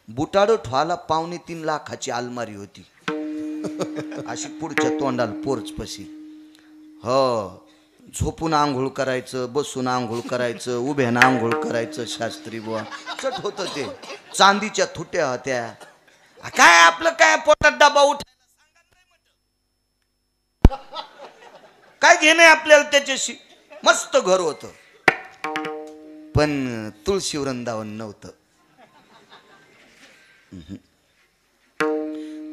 बुटाड ठेवायला 2.5 लाखाची अलमारी होती अशी पुढच्या तोंडाला पोर्च पशी. हो, झोपून आंघोळ करायचं, बसून आंघोळ करायचं, उभ्यानं आंघोळ करायचं. शास्त्री बुवा चट होतं ते. चांदीच्या थुट्या होत्या. काय आपलं काय पोटात डबा उठायला काय घेणे आपल्याला त्याच्याशी. मस्त घर होतं पण तुळशी वृंदावन नव्हतं.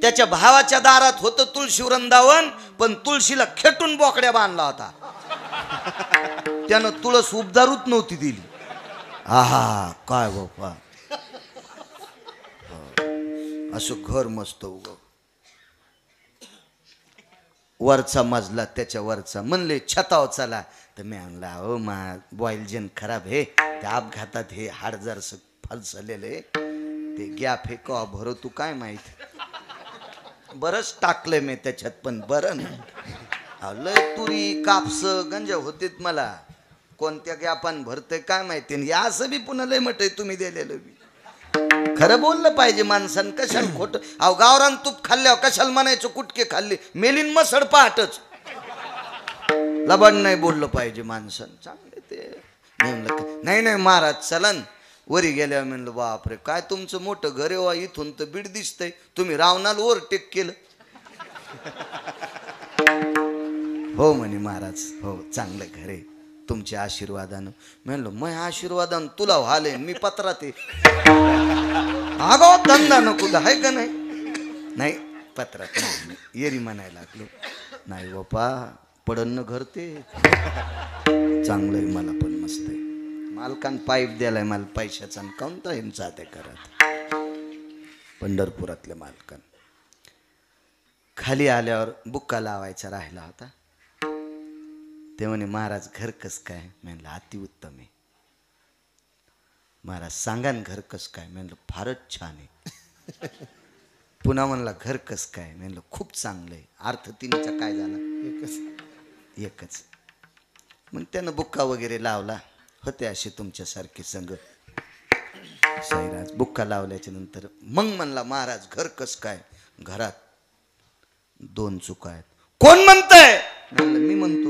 त्याच्या भावाच्या दारात होतं तुळशी वृंदावन, पण तुळशीला खेटून बोकड्या बांधला होता. त्यानं तुळस उबदारूच नव्हती दिली. आहा काय बापा, असं घर मस्त उग. वरचा मजला त्याच्या वरचा. म्हणले छताव चला, तर मी म्हणला हो मा बॉईल जन खराब आहे, त्या अपघातात हे हाड जरसं फलसलेले ते गॅप हे का भरो तू काय माहित. बरंच टाकलंय मी त्याच्यात पण बरं नाही. लय तुरी कापस गंजा होतेत मला. कोणत्या गॅपान भरतय काय माहिती. या असं बी पुन्हा लय म्हटय तुम्ही दिलेलं बी. खरं बोललं पाहिजे माणसानं. कशाला खोट. अहो गावरान तूप खाल्ल्यावर कशाला म्हणायचं कुटके खाल्ले. मेलीन मसड पहाटच. लबाड नाही बोललं पाहिजे माणसानं. चांगले ते नाही नाही महाराज चलन. वरी गेल्यावर म्हणलं बापरे काय तुमचं मोठं घर आहे. इथून तर बीड दिसतंय. तुम्ही रावणाला ओव्हरटेक केलं. हो म्हणे महाराज, हो चांगलं घर आहे तुमच्या आशीर्वादानं. म्हणलं मग आशीर्वादानं तुला व्हाले मी पत्रात आहे. अगो धंदा नको आहे का नाही. नाही पत्रात नाही येरी म्हणायला लागलो. नाही बापा पडन घर ते चांगलं आहे. मला पण मस्त आहे. मालकान पाईप द्यालाय मला पैशाचा. कोणता हिंसा ते करत. पंढरपुरातल्या मालकान. खाली आल्यावर बुक्का लावायचा राहिला होता. ते म्हणे महाराज घर कस काय. म्हणलं अतिउत्तम आहे. महाराज सांगा ना घर कस काय. म्हणलं फारच छान आहे. पुन्हा म्हणला घर कस काय. म्हणलं खूप चांगलं आहे. अर्थ तिन्हीचा काय झाला एकच. मग त्यानं बुक्का वगैरे लावला. होते असे तुमच्यासारखे संघ साईराज. बुक्का लावल्याच्या नंतर मग म्हणला महाराज घर कस काय. घरात 2 चुका आहेत. कोण म्हणतंय. म्हणलं मी म्हणतो.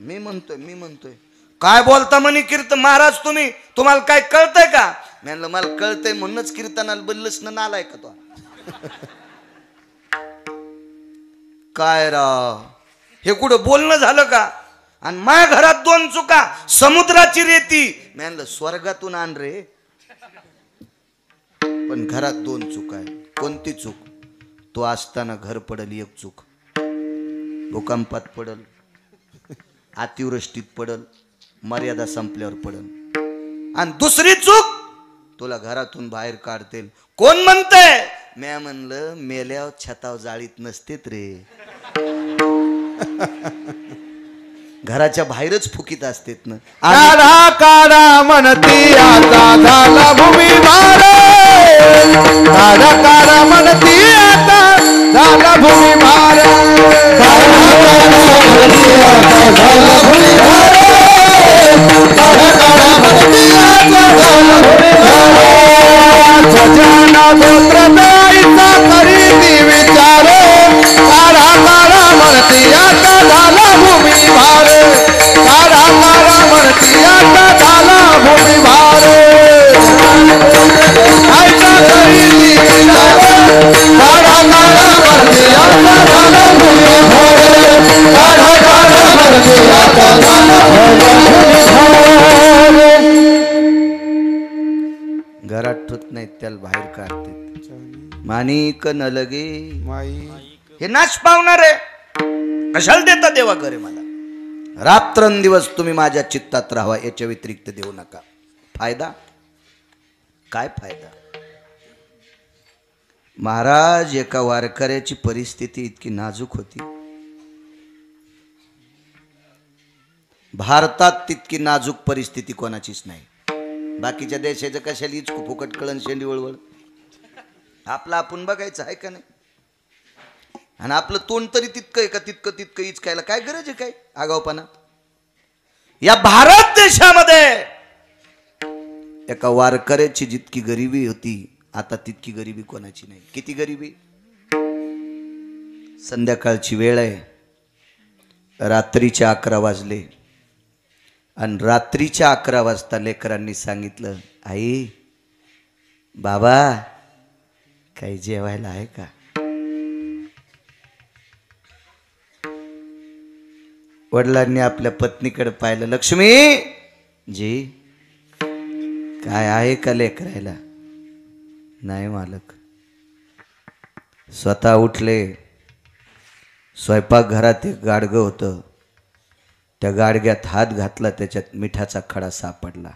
मी म्हणतोय. काय बोलता म्हणे कीर्तन महाराज तुम्ही. तुम्हाला काय कळतंय का. म्हणलं मला कळतंय म्हणूनच कीर्तनाला बदलच नालाय का तो. काय राव हे कुठं बोलणं झालं का. आणि माझ्या घरात 2 चुका. समुद्राची रेती. म्हणलं स्वर्गातून आण रे. पण घरात 2 चुका आहे. कोणती चूक. तो असताना घर पडल 1 चूक. भूकंपात पडल, अतिवृष्टीत पडल, मर्यादा संपल्यावर पडल. आणि दुसरी चूक तुला घरातून बाहेर काढतील. कोण म्हणतंय. म्या म्हणलं मेल्यावर छताव जाळीत नसतेत रे. घराच्या बाहेरच फुकीत असतेत ना. काढा काढा म्हणती आता झाला भूमी भार. काढा काढा म्हणती आता झाला भूमी भार. सजना गोत्रदाईचा करीती विचार. काढा काढा म्हणती आता झाला भूमी भार. काढा काढा म्हणती आता झाला भूमी भार. आईचा करीती विचार. काढा काढा म्हणती आता झाला भूमी भार. काढा काढा म्हणती आता झाला भूमी भार. घरात ठुत नाहीत त्याला बाहेर काढतात. माणिक न लगे हे नाश पावणार आहे. कशाला देता देवा घरे मला. रात्रंदिवस तुम्ही माझ्या चित्तात राहावा याच्या व्यतिरिक्त देऊ नका. फायदा काय फायदा. महाराज एका वारकऱ्याची परिस्थिती इतकी नाजूक होती. भारतात तितकी नाजूक परिस्थिती कोणाचीच नाही. बाकीच्या देशाचं कशाला इचकू फुकट कळण शेंडी वळवळ. आपलं आपण बघायचं आहे का नाही. आणि आपलं तोंड तरी तितकं आहे का तितकं इचकायला काय गरज आहे. काय आगाऊपणा. या भारत देशामध्ये एका वारकऱ्याची जितकी गरिबी होती आता तितकी गरिबी कोणाची नाही. किती गरिबी. संध्याकाळची वेळ आहे, रात्रीच्या 11 वाजले आणि रात्रीच्या 11 वाजता लेकरांनी सांगितलं, आई बाबा काही जेवायला आहे का. वडिलांनी आपल्या पत्नीकडे पाहिलं, लक्ष्मी जी काय आहे का लेकरायला. नाही मालक. स्वतः उठले, स्वयंपाकघरात एक गाडगं होतं, त्या गाडग्यात हात घातला, त्याच्यात मिठाचा खडा सापडला.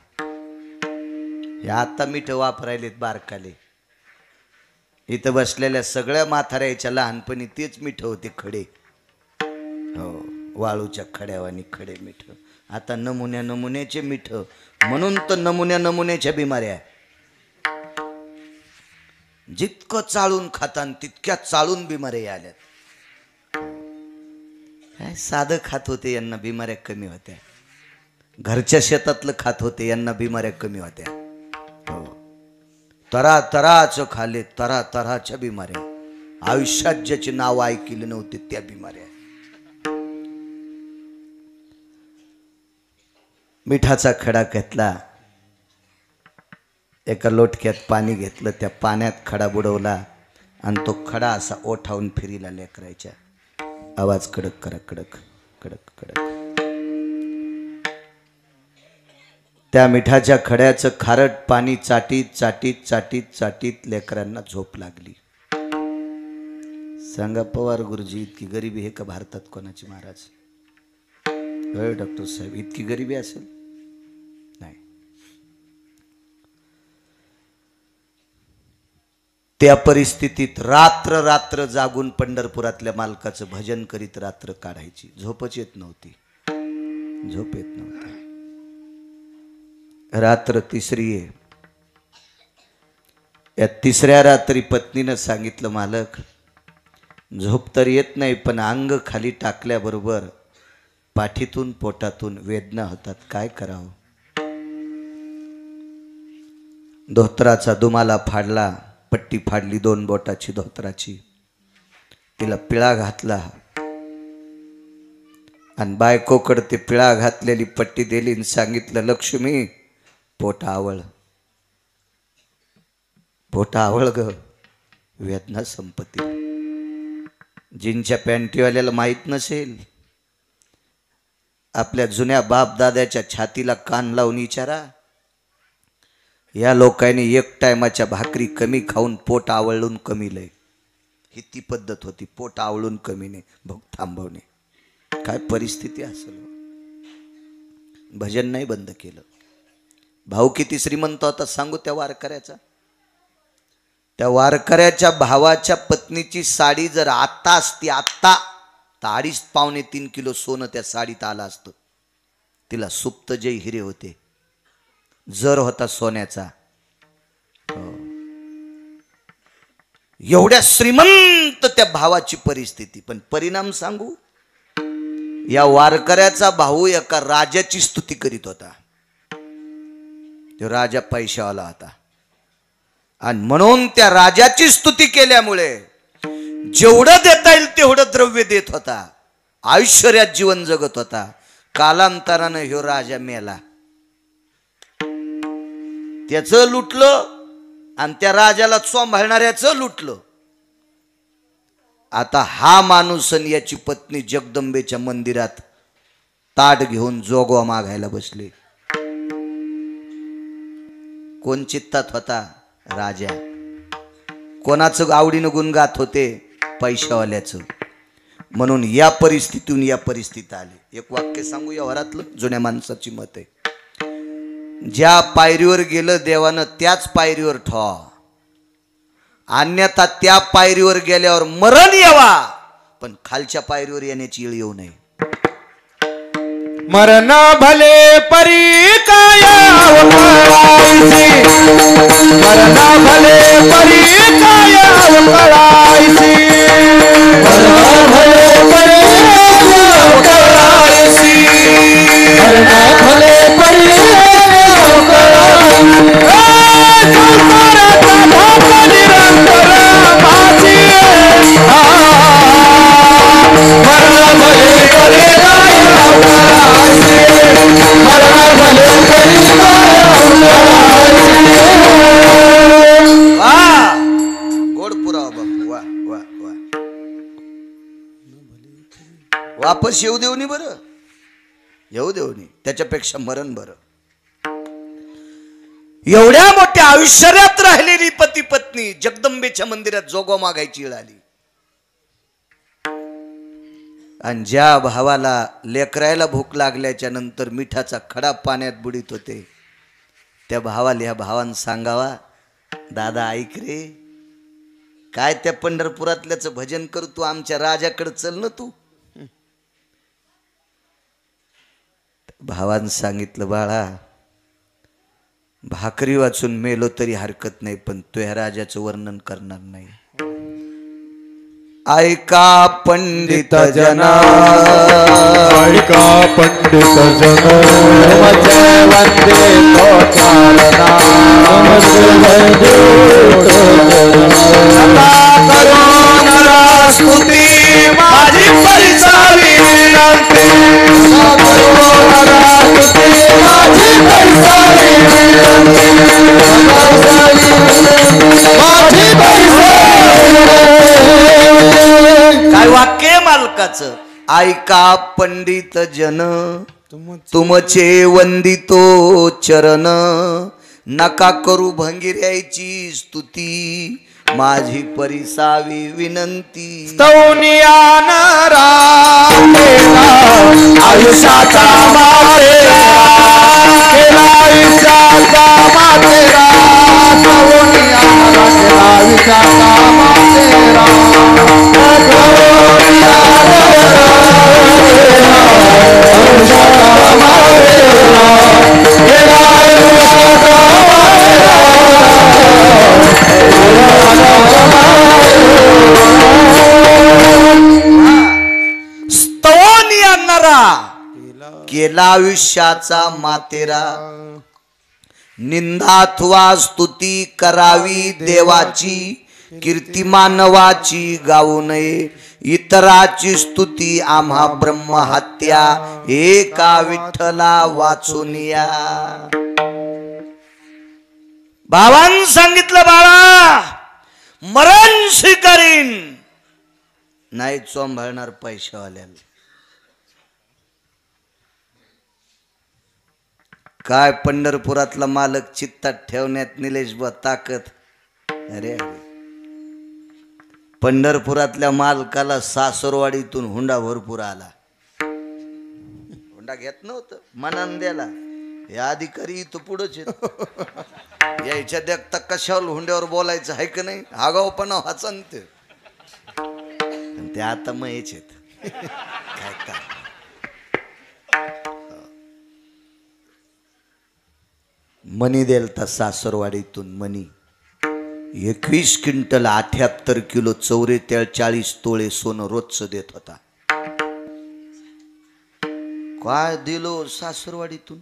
हे आता मीठ वापरायलेत बारकाले. इथं बसलेल्या सगळ्या म्हाताऱ्याच्या लहानपणी तेच मीठ होते, खडे. हो, वाळूच्या खड्यावानी खडे मीठ. आता नमुन्या नमुन्याचे मीठ, म्हणून तर नमुन्या नमुन्याच्या बिमाऱ्या. जितकं चाळून खातान तितक्या चाळून बिमाऱ्या आल्यात. काय साधं खात होते यांना बिमाऱ्या कमी होत्या. घरच्या शेतातलं खात होते यांना बिमाऱ्या कमी होत्या. हो, तरा तराच खाले, तरा तराच्या बिमाऱ्या. आयुष्यात ज्याचे नाव ऐकले नव्हते त्या बिमाऱ्या. मिठाचा खडा घेतला, एका लोटक्यात पाणी घेतलं, त्या पाण्यात खडा बुडवला आणि तो खडा असा ओठावून फिरीला लेकरायच्या. आवाज कडक करा, कडक कडक कडक. त्या मिठाच्या खड्याचं खारट पाणी चाटीत चाटीत चाटीत चाटीत लेकरांना झोप लागली. सांगा पवार गुरुजी, इतकी गरिबी आहे का भारतात कोणाची महाराज. होय डॉक्टर साहेब, इतकी गरिबी असेल. नाही. त्या परिस्थितीत रात्र रात्र जागून पंढरपुरातल्या मालकाचं भजन करीत रात्र काढायची. झोपच येत नव्हती, झोप येत नव्हती. रात्र तिसरी आहे. या तिसऱ्या रात्री पत्नीनं सांगितलं, मालक झोप तर येत नाही, पण अंग खाली टाकल्याबरोबर पाठीतून पोटातून वेदना होतात, काय करावं. धोत्राचा दुमाला फाडला, पट्टी फाडली 2 बोटाची धोत्राची, तिला पिळा घातला आणि बायकोकडे ते पिळा घातलेली पट्टी दिली आणि सांगितलं, लक्ष्मी पोटा आवळ, पोटा आवळ ग, वेदना संपत्ती. जिनच्या पॅन्टीवाल्याला माहीत नसेल, आपल्या जुन्या बाप दाद्याच्या छातीला कान लावून विचारा, या लोकांनी 1 टायमाच्या भाकरी कमी खाऊन पोट आवळून कमीलय. ही ती पद्धत होती, पोट आवळून कमीने भूक थांबवणे. काय परिस्थिती असेल. भजन नाही बंद केलं. भाऊ किती श्रीमंत होता सांगू त्या वारकऱ्याचा. त्या वारकऱ्याच्या भावाच्या पत्नीची साडी जर आत्ता असती, आत्ता, तर 2.5 पावणे 3 किलो सोनं त्या साडीत आलं असतं. तिला सुप्त जे हिरे होते, जर होता सोन्याचा. एवढ्या श्रीमंत त्या भावाची परिस्थिती. पण परिणाम सांगू, या वारकऱ्याचा भाऊ एका राजाची स्तुती करीत होता. तो राजा पैशावाला होता आणि म्हणून त्या राजाची स्तुती केल्यामुळे जेवढं देता येईल तेवढं द्रव्य देत होता. ऐश्वर्यात जीवन जगत होता. कालांतरानं ह्यो राजा मेला. त्याचं लुटलं आणि त्या राजाला सांभाळणाऱ्याचं लुटलं. आता हा माणूस आणि याची पत्नी जगदंबेच्या मंदिरात ताट घेऊन जोगवा मागायला बसले. कोण चित्तात होता? राजा. कोणाचं आवडीनं गुण गात होते? पैशावाल्याचं. म्हणून या परिस्थितीतून या परिस्थितीत आले. एक वाक्य सांगू या वरातलं, जुन्या माणसाची मत आहे, ज्या पायरीवर गेलं देवानं त्याच पायरीवर ठेवा, अन्यथा त्या पायरीवर गेल्यावर मरण यावा, पण खालच्या पायरीवर येण्याची वेळ येऊ नये. मरण भले परी काय अवकळायची, मरण भले परी काय अवकळायची, मरण भले परी अवकळायची, मरण भले परी अवकळायची. वापस येऊ देऊ नी बरं, येऊ देऊ नी, त्याच्यापेक्षा मरण बरं. एवढ्या मोठ्या आयुष्यात राहिलेली पती पत्नी जगदंबेच्या मंदिरात जोगवा मागायची वेळ आली. आणि ज्या भावाला लेकरायला भूक लागल्याच्या नंतर मिठाचा खडा पाण्यात बुडीत होते, त्या भावाला ह्या भावानं सांगावा, दादा ऐक रे, काय त्या पंढरपुरातल्याच भजन करू, तू आमच्या राजाकडे चल ना तू. भावानं सांगितलं, बाळा भाकरी वाचून मेलो तरी हरकत नाही, पण तो ह्या राजाचं वर्णन करणार नाही. ऐका पंडित जना, ऐका पंडित जन, नमस्ते वंदे तो चारणा, नमस्ते वंदे तो चारणा. करो नरा स्तुती माझी परिसावी विनंती, करो नरा स्तुती माझी परिसावी विनंती, माझी परिसावी विनंती. काय वाक्य मालकाचं, ऐका पंडित जन तुमचे वंदितो चरण, नका करू भंगिऱ्याची स्तुती माझी परिसावी विनंती. स्तौनियान रामेला आयुष्याचा मातेरा, केला आयुष्याचा मातेरा, स्तौनियान केला आयुष्याचा मातेरा, स्तवनी आणणारा केला आयुष्याचा मातेरा, निंदा अथवा स्तुती करावी देवाची, कीर्ती मानवाची गाऊ नये, इतराची स्तुती आम्हा ब्रह्महत्या, एका विठ्ठला वाचून या. भावान सांगितलं, बाळा मरण स्वीकारीन, नाही चोंभाळणार पैशावाल्याला. काय पंढरपुरातला मालक चित्तात ठेवण्यात निलेश बा ताकद. अरे अरे, पंढरपुरातल्या मालकाला सासरवाडीतून हुंडा भरपूर आला. हुंडा घेत नव्हतं, मनान द्याला. हे अधिकारी इथं पुढंच यायच्या देखता कशावर हुंड्यावर बोलायचं आहे का नाही, आगाऊपणा वाचन ते आता मग हेच आहेत. काय काय मनी देलता सासरवाडीतून मनी, 21 क्विंटल 78 किलो 44 तोळे सोनं रोजचं देत होता. काय दिलो सासरवाडीतून.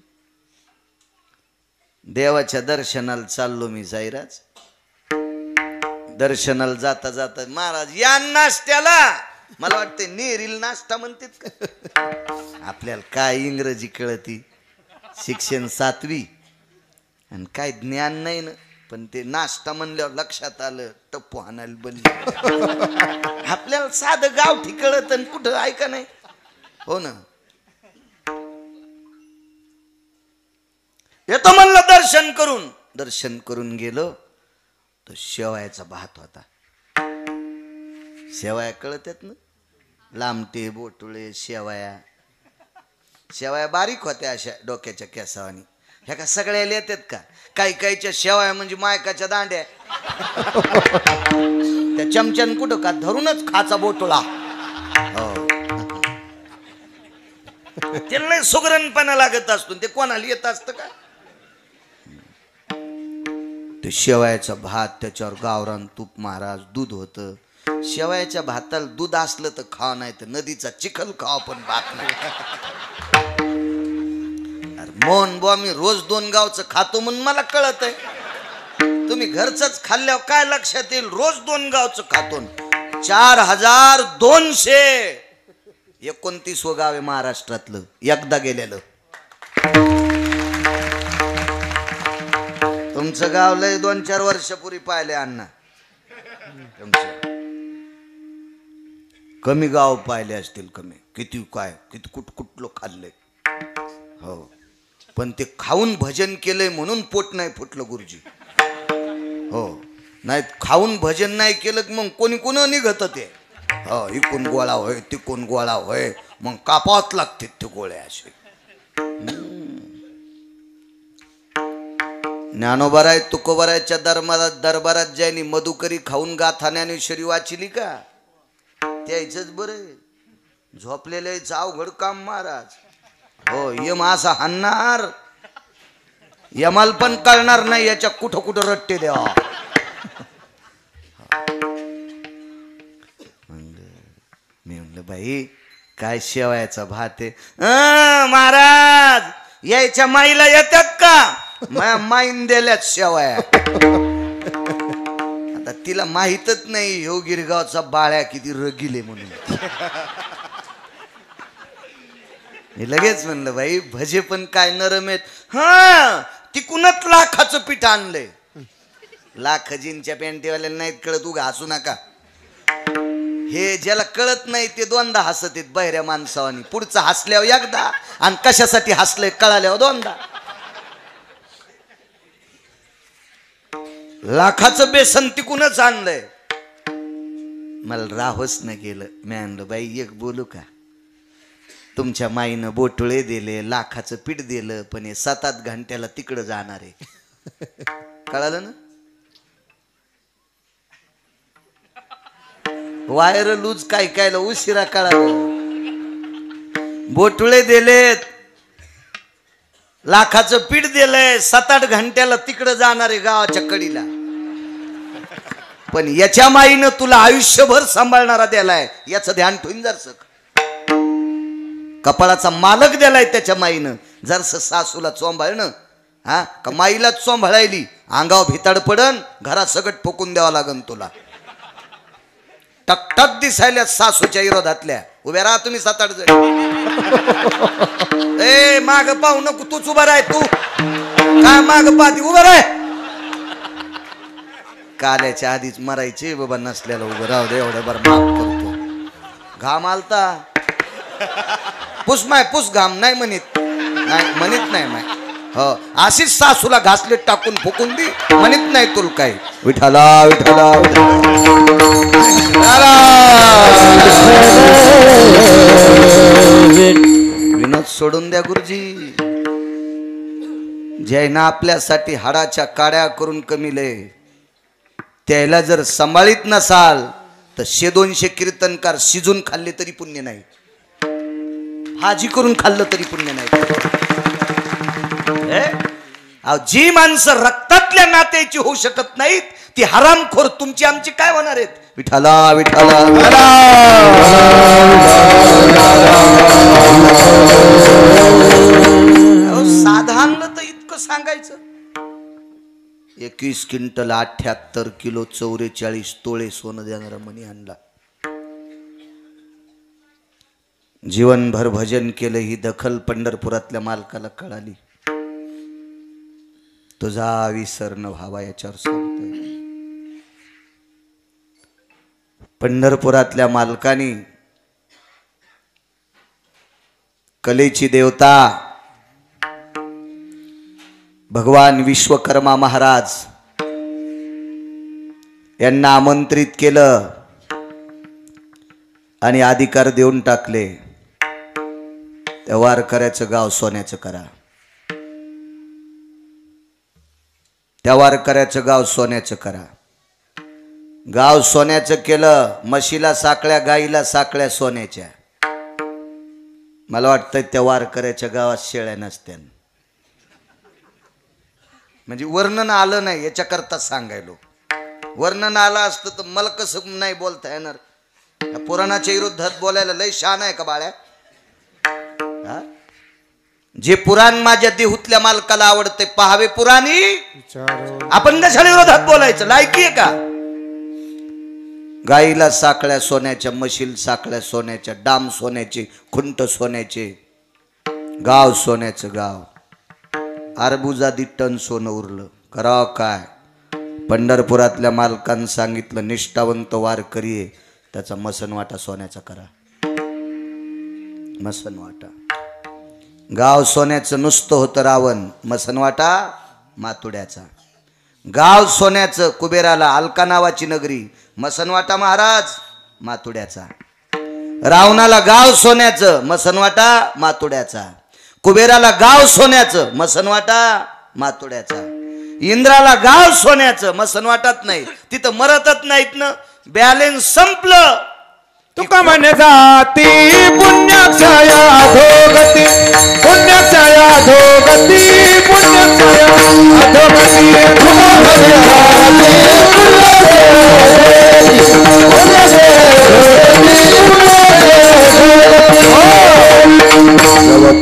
देवाच्या दर्शनाला चाललो मी जाईराज. दर्शनाला जाता जाता, महाराज या नाश्त्याला, मला वाटते नेरील नाश्ता म्हणतात का. आपल्याला काय इंग्रजी कळती, शिक्षण 7वी आणि काय ज्ञान नाही ना, पण ते नाश्ता म्हणल्यावर लक्षात आलं टप्पू हाणायला बनली. आपल्याला साधं गावठी कळत आणि कुठं ऐका नाही. हो ना, येतो म्हणलं दर्शन करून गेलो तर शेवयाचा भात होता. शेवया कळत आहेत ना, लांबटे बोटुळे शेवया. शेवया बारीक होत्या अशा डोक्याच्या केसावानी. ह्या का सगळ्याला येतात का. काही काहीच्या शेवया म्हणजे मायकाच्या दांड्या. त्या चमच्यान कुठं का धरूनच खाचा बोटुळा. हो, त्याला सुगरणपणा लागत असतो, ते कोणाला येत असतं का. ते शेवयाचा भात, त्याच्यावर गावरान तूप महाराज, दूध होतं. शेवयाच्या भाताला दूध असलं तर खावा, नाही तर नदीचा चिखल खावा, पण भात नाही. मोहन बुवा मी रोज 2 गावचं खातो म्हणून मला कळत आहे. तुम्ही घरचंच खाल्ल्यावर काय लक्षात येईल. रोज 2 गावचं खातो. 4229 गाव आहे महाराष्ट्रातलं, एकदा गेलेलं. तुमचं गाव लय 2-4 वर्षापूर्वी पाहिले अण्णा. कमी गाव पाहिले असतील, कमी किती काय किती कुठलं खाल्लंय. हो, पण ते खाऊन भजन केलंय म्हणून पोट नाही फुटलं गुरुजी. हो, नाही खाऊन भजन नाही केलं मग कोणी कोण निघत ते. हो, इकून गोळा होय तिकून गोळा होय, मग कापावच लागते ते गोळ्या असे. ज्ञानोबाराय तुकोबारायच्या दरबारात ज्यांनी मधुकरी खाऊन गाथाण्याने शरी वाचिली का त्याच बरं. झोपलेले अवघड काम महाराज. हो, यम असा हाणणार, यमाल पण कळणार नाही याच्या कुठं कुठं रट्टे द्यावा. मी म्हणलं बाई काय शेवायचा भात आहे. महाराज यायच्या माईला येतात का? माईन दिल्यात शेवाया. आता तिला माहीतच नाही ह्यो गिरगावचा बाळ्या किती रगिले म्हणून. मी लगेच म्हणलं बाई भजे पण काय नरम आहेत. हा, तिकूनच लाखाचं पीठ आणलंय. लाख जीनच्या पॅन्टीवाल्याला नाहीत कळत, उगा हसू नका. हे ज्याला कळत नाही ते दोनदा हसत आहेत बहिऱ्या माणसावानी. पुढचं हसल्यावर एकदा आणि कशासाठी हसलंय कळाल्यावर दोनदा. लाखाचं बेसन तिकूनच आणलंय. मला राहच न गेलं. मी आणलं बाई एक बोलू का? तुमच्या माईनं बोटुळे दिले, लाखाचं पीठ दिलं, पण हे 7-8 घंट्याला तिकडं जाणार आहे. कळालं ना? वायर लूज काय कायला उशिरा कळालं. बोटुळे दिलेत, लाखाचं पीठ दिलंय, 7-8 घंट्याला तिकडं जाणार आहे गावाच्या कडीला. पण याच्या माईनं तुला आयुष्यभर सांभाळणारा द्यालाय याचं ध्यान ठेवून जरसक. कपाळाचा मालक दिलाय त्याच्या माईनं. जरस सासूला चोंभाळणं, हा का माईलाच चोंभाळायली अंगावर भिताड पडन, घरात सगट फुकून द्यावा लागन तुला. टकटक दिसायल्या सासूच्या विरोधातल्या. उभ्या राहा तुम्ही 7-8 जण. ए माग पाहू नको, तूच उभा राह. तू काय माग पाहती? उभा राह. काल्याच्या आधीच मरायचे बाबा, नसल्याला उभं राहू दे. एवढ्या बरं माफ करतो. घाम आलता पुस माय पुस. घाम नाही म्हणित, नाही म्हणित नाही माय. हो, अशीच सासूला घासले टाकून फुकून दी म्हणित नाही तुला काय. विठाला विठाला विनोद सोडून द्या गुरुजी. जैना आपल्यासाठी हाडाच्या काड्या करून कमीले, त्याला जर सांभाळीत नसाल तर 100-200 कीर्तनकार शिजून खाल्ले तरी पुण्य नाही, भाजी करून खाल्लं तरी पुण्य नाही. जी माणसं रक्तातल्या नात्याची होऊ शकत नाहीत ती हरामखोर तुमची आमची काय होणार आहेत? विठाला विठाला साधारण तर इतकं सांगायचं. 21 क्विंटल 78 किलो 44 तोळे सोनं देणारा मणी आणला. जीवनभर भजन केलं ही दखल पंढरपुरातल्या मालकाला कळाली. तुझा विसर न व्हावा याच्यावर सांगतोय. पंढरपुरातल्या मालकानी कलेची देवता भगवान विश्वकर्मा महाराज यांना आमंत्रित केलं आणि अधिकार देऊन टाकले. त्या वारकऱ्याचं गाव सोन्याचं करा. त्या वारकऱ्याचं गाव सोन्याचं करा. गाव सोन्याचं केलं. म्हशीला साखळ्या, गाईला साखळ्या सोन्याच्या. मला वाटतं त्या वारकऱ्याच्या गावात शेळ्या नसत्या. म्हणजे वर्णन आलं नाही याच्याकरता सांगायलो. वर्णन आलं असतं तर मला कसं नाही बोलता येणार. पुराणाच्या विरोधात बोलायला लय शान आहे का बाळ्या? जे पुराण माझ्या देहूतल्या मालकाला आवडते पहावे पुराणी. आपण कशाला विरोधात बोलायचं? लायकी आहे का? गाईला साखळ्या सोन्याच्या, म्हशीला साखळ्या सोन्याच्या, डाम सोन्याचे, खुंट सोन्याचे, गाव सोन्याचं गाव. अरबुजादी टन सोनं उरलं. करावं काय? पंढरपुरातल्या मालकानं सांगितलं निष्ठावंत वारकरी आहे, त्याचा मसनवाटा सोन्याचा करा. मसनवाटा. गाव सोन्याचं नुसतं होतं रावण, मसनवाटा मातुड्याचा. गाव सोन्याचं कुबेराला, अलका नावाची नगरी, मसनवाटा महाराज मातुड्याचा. रावणाला गाव सोन्याचं, मसनवाटा मातुड्याचा. कुबेराला गाव सोन्याचं, मसनवाटा मातुड्याचा. इंद्राला गाव सोन्याचं, मसनवाटात नाही, तिथं मरतच नाहीत ना. बॅलेन्स संपलं. तुका म्हणे जाती पुण्यक्षया अधोगती, पुण्यक्षया अधोगती, पुण्यक्षया अधोगती.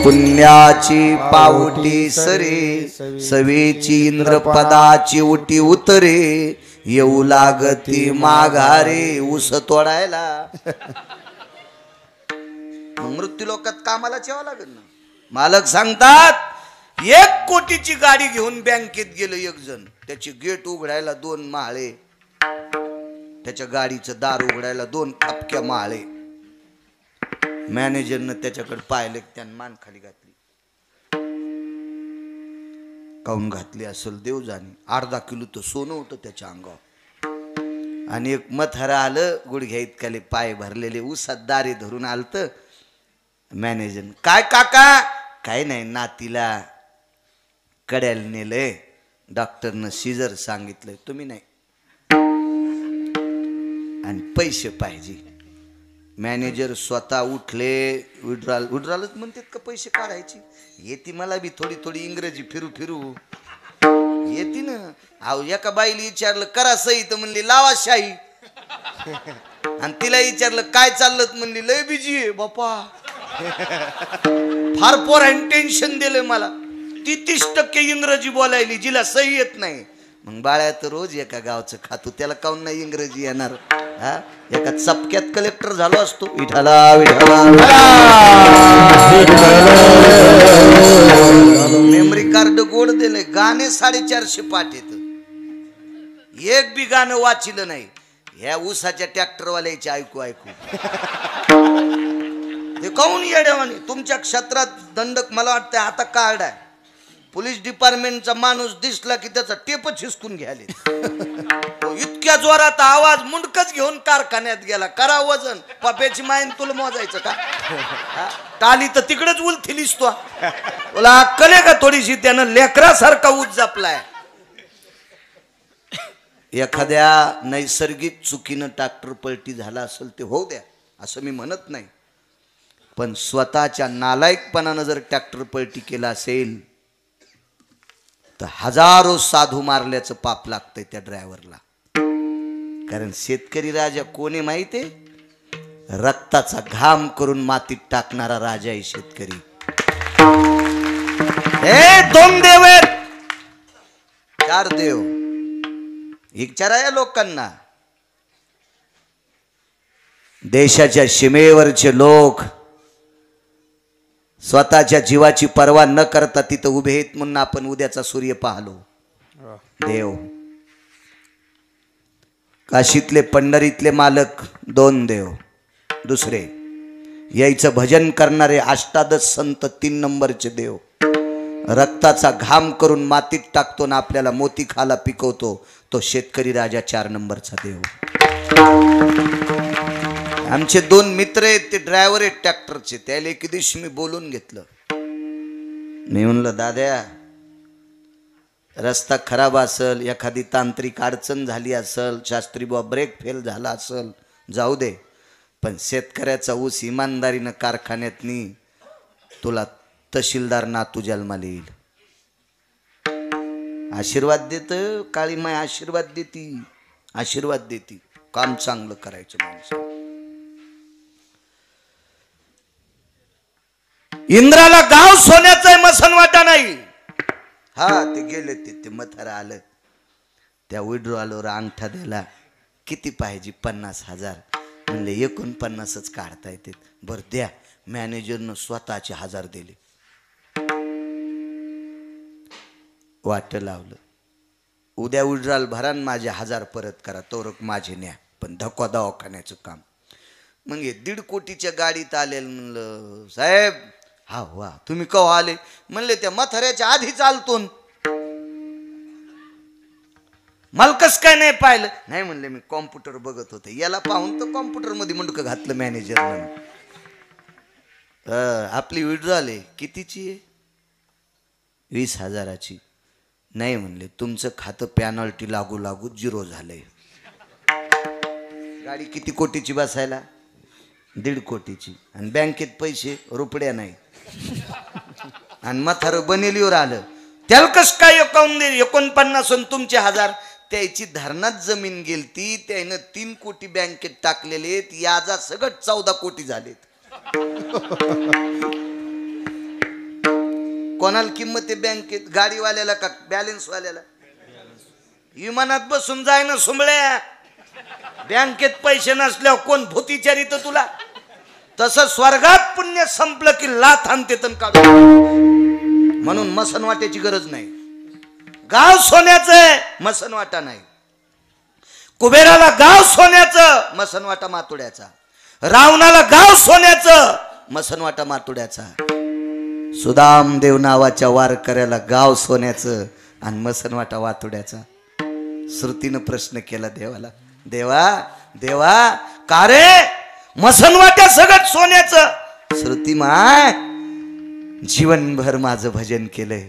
पुण्याची पावटी सरे, सवेची इंद्रपदाची उटी उतरे, येऊ लागती माघारे ऊस तोडायला. मृत्यू लोकात कामाला ठेवा लागेल ना. मालक सांगतात 1 कोटीची गाडी घेऊन बँकेत गेलं एक जण. त्याची गेट उघडायला 2 माळे, त्याच्या गाडीचं दार उघडायला 2 खपक्या माळे. मॅनेजरनं त्याच्याकडे पाहिलं, त्यानं मान खाली घातली. काऊन घातली असेल देव जाणे. 1/2 किलो तर सोनं होतं त्याच्या अंगावर. आणि एक मथारा आलं गुडघ्या इतकाले पाय भरलेले, उसात दारे धरून आलत. मॅनेजर काय काका, काय नाही, नातीला कड्याला नेलंय, डॉक्टरनं सीझर सांगितलंय, तुम्ही नाही, आणि पैसे पाहिजे. मॅनेजर स्वतः उठले. विड्रॉलच म्हणतात का पैसे काढायची? येते मला बी थोडी थोडी इंग्रजी फिरू फिरू येते ना. अहो एका बाईला विचारलं करा सही, तर म्हणली लावा शाही. आणि तिला विचारलं काय चाललं, म्हणली लय बिजी आहे बापा. फार पोरांनी टेन्शन दिलंय मला. 33% इंग्रजी बोलायली, जिला सही येत नाही. मग बाळ्या तर रोज एका गावचं खातो, त्याला काऊन नाही इंग्रजी येणार? हा, एका चपक्यात कलेक्टर झालो असतो. विठाला विठाला. मेमरी कार्ड गोड दिले. गाणे 450 पाठ येत, एक बी गाणं वाचिलं नाही. ह्या ऊसाच्या ट्रॅक्टरवाल्याचे ऐकू ऐकू ते काऊन येड्यावानी. तुमच्या क्षेत्रात दंडक मला वाटतं आता कार्ड आहे. पोलीस डिपार्टमेंटचा माणूस दिसला की त्याचा टेपच हिसकून घ्याले. इतक्या जोरात आवाज, मुंडकच घेऊन कारखान्यात गेला. करा वजन, पप्याची मायन तुला मोजायचं का? टाली तर तिकडेच उलथिलीस तो. तुला अक्कल आहे का थोडीशी? त्यानं लेकरासारखा ऊस जपलाय. एखाद्या नैसर्गिक चुकीनं ट्रॅक्टर पलटी झाला असेल ते होऊ द्या, असं मी म्हणत नाही. पण स्वतःच्या नालायकपणानं जर ट्रॅक्टर पलटी केला असेल तर हजारो साधू मारल्याचं पाप लागतंय त्या ड्रायव्हरला. कारण शेतकरी राजा कोणी माहितीये? रक्ताचा घाम करून मातीत टाकणारा राजा आहे शेतकरी. हे 2 देव आहेत, 4 देव. विचारा या लोकांना. देशाच्या सीमेवरचे लोक स्वतःच्या जीवाची पर्वा न करता तिथं उभे आहेत म्हणून आपण उद्याचा सूर्य पाहलो. देव. काशीतले पंढरीतले मालक 2 देव. दुसरे यायचं भजन करणारे 18 संत 3 नंबरचे देव. रक्ताचा घाम करून मातीत टाकतो ना आपल्याला मोती खाला पिकवतो तो शेतकरी राजा 4 नंबरचा देव. आमचे 2 मित्र आहेत, ते ड्रायव्हर आहेत ट्रॅक्टरचे. त्याला एक दिवशी मी बोलून घेतलं. मी म्हणलं दाद्या, रस्ता खराब असेल, एखादी तांत्रिक अडचण झाली असेल, शास्त्री बुवा ब्रेक फेल झाला असेल, जाऊ दे, पण शेतकऱ्याचा ऊस इमानदारीनं कारखान्यात नी, तुला तहसीलदार नातू जन्माला येईल. आशीर्वाद देत काळी माय, आशीर्वाद देती, आशीर्वाद देती. काम चांगलं करायचं माणसं. इंद्राला गाव सोन्याचं आहे, मसनवाटा नाही. हा, ते गेले, ते मथारा आलं. त्या विड्रॉलवर अंगठा दिला. किती पाहिजे? 50,000. म्हणले 49च काढता येते. बरं द्या. मॅनेजरनं स्वतःचे 1000 दिले. वाट लावलं. उद्या विड्रॉल भरा, माझे 1000 परत करा, तोरक माझे न्या. पण धक्का दवाखान्याचं काम. मग हे 1.5 कोटीच्या गाडीत आलेलं. म्हणलं साहेब हा वा तुम्ही कवा आले? म्हणले त्या म्हाताऱ्याच्या आधी चालतो. मला कस काय नाही पाहिलं? नाही म्हणले मी कॉम्प्युटर बघत होते. याला पाहून तर कॉम्प्युटर मध्ये मुंडकं घातलं मॅनेजर. आपली विड्रॉल आहे कितीची आहे? 20,000ची. नाही म्हणले तुमचं खातं पॅनल्टी लागू लागू 0 झालंय. गाडी किती कोटीची बसायला? 1.5 कोटीची. आणि बँकेत पैसे रुपड्या नाही. आणि म्हातार बनेलीवर आलं. त्याला कस काय 49 आणि तुमचे 1000? त्याची धरणात जमीन गेलती. त्यानं 3 कोटी बँकेत टाकलेले. याचा सगळं 14 कोटी झालेत. कोणाला किंमत आहे बँकेत? गाडीवाल्याला का बॅलन्स वाल्याला? विमानात बसून जाय ना सुंबळ्या. बँकेत पैसे नसल्यावर कोण भूतीचारित तुला? तसं स्वर्गात पुण्य संपलं की लाथ आणते तन काढून. म्हणून मसनवाट्याची गरज नाही. गाव सोन्याचं मसनवाटा नाही. कुबेराला गाव सोन्याचं मसनवाटा मातोड्याचा. रावणाला गाव सोन्याचं मसनवाटा मातोड्याचा. सुदामदेव नावाच्या वारकऱ्याला गाव सोन्याचं आणि मसनवाटा वातोड्याचा. श्रुतीनं प्रश्न केला देवाला, देवा देवा का रे मसनवाट्या सगळं सोन्याचं? श्रुती माय जीवनभर माझं भजन केलंय,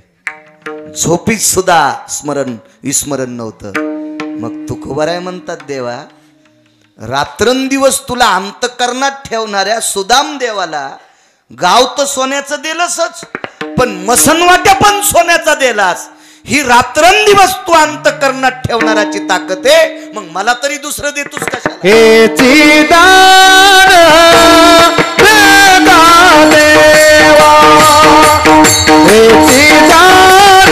झोपीत सुद्धा विस्मरण नव्हतं. मग तू खबर आहे म्हणतात देवा. रात्रंदिवस तुला अंतकरणात ठेवणाऱ्या सुदाम देवाला गाव तर सोन्याचं दिलंसच, पण मसनवाट्या पण सोन्याचा दिलास. ही रात्रंदिवस तू अंतकरणात ठेवणाऱ्याची ताकद आहे. मग मला तरी दुसरं देतोस कशाला? हे चिदान देवा, हे चिदान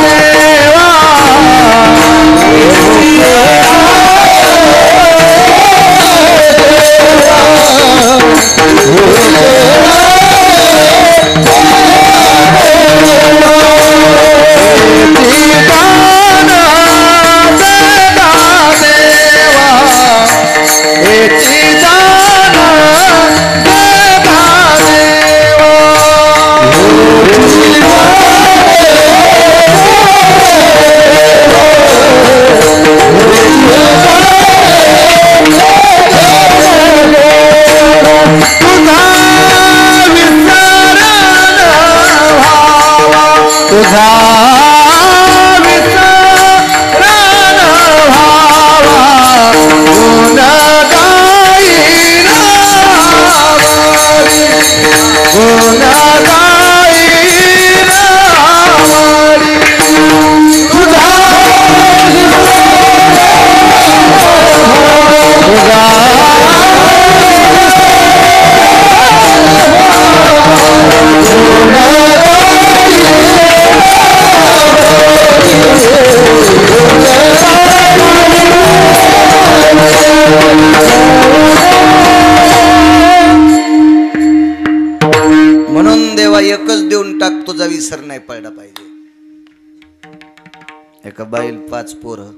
देवा. म्हणून देवा एकच देऊन टाक, तुझा विसर नाही पडला पाहिजे. एका बाईल 5 पोरं,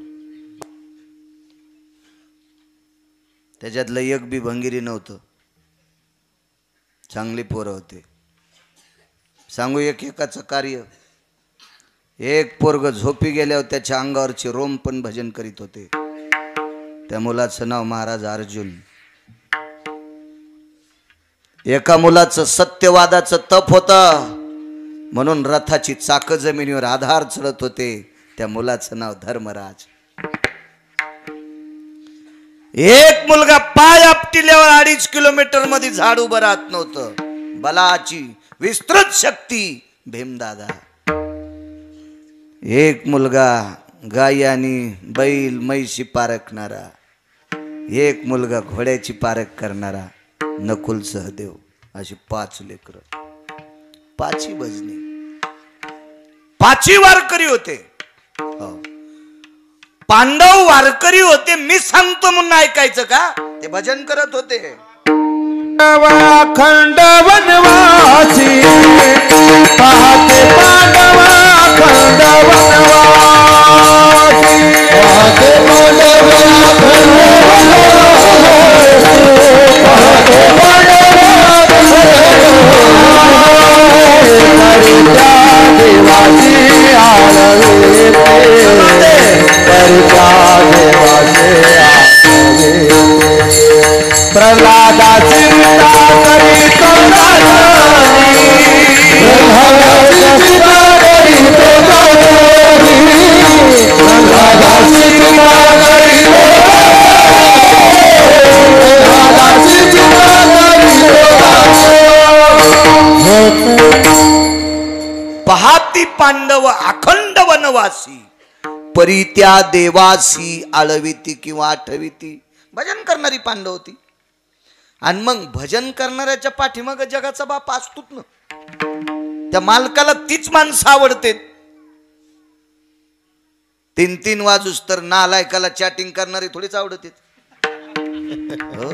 त्याच्यातलं एक बी भंगिरी नव्हतं. चांगली पोरं होते. सांगू एकाचं कार्य. एक पोरग झोपी गेल्यावर त्याच्या अंगावरचे रोम पण भजन करीत होते. त्या मुलाचं नाव महाराज अर्जुन. एका मुलाचं सत्यवादाचं तप होतं म्हणून रथाची चाक जमिनीवर आधार चढत होते. त्या मुलाचं नाव धर्मराज. एक मुलगा पाय आपटिल्यावर 2.5 किलोमीटर मध्ये झाड उभं राहत नव्हतं. बलाची विस्तृत शक्ती भीमदादा. एक मुलगा गाई आणि बैल म्हैशी पारखणारा. एक मुलगा घोड्याची पारख करणारा नकुल सहदेव. अशी 5 लेकर, 5ही भजनी, 5ही वारकरी होते. पांडव वारकरी होते. मी सांगतो म्हणून ऐकायचं का? ते भजन करत होते. खंड वनवासी पाहते पांडवा, खंड वनवासी पाहते पांडवा, खंड वनवासी. राधा चिंता करीतो पहाती पांडव अखंड वनवासी, परी त्या देवासी आळविती किंवा आठविती. भजन करणारी पांडव होती. आणि मग भजन करणाऱ्याच्या पाठीमाग जगाचा बाप असतोच ना. त्या मालकाला तीच माणसं आवडते. 3-3 वाजूस तर नालायकाला चॅटिंग करणारी थोडीच आवडते. हो?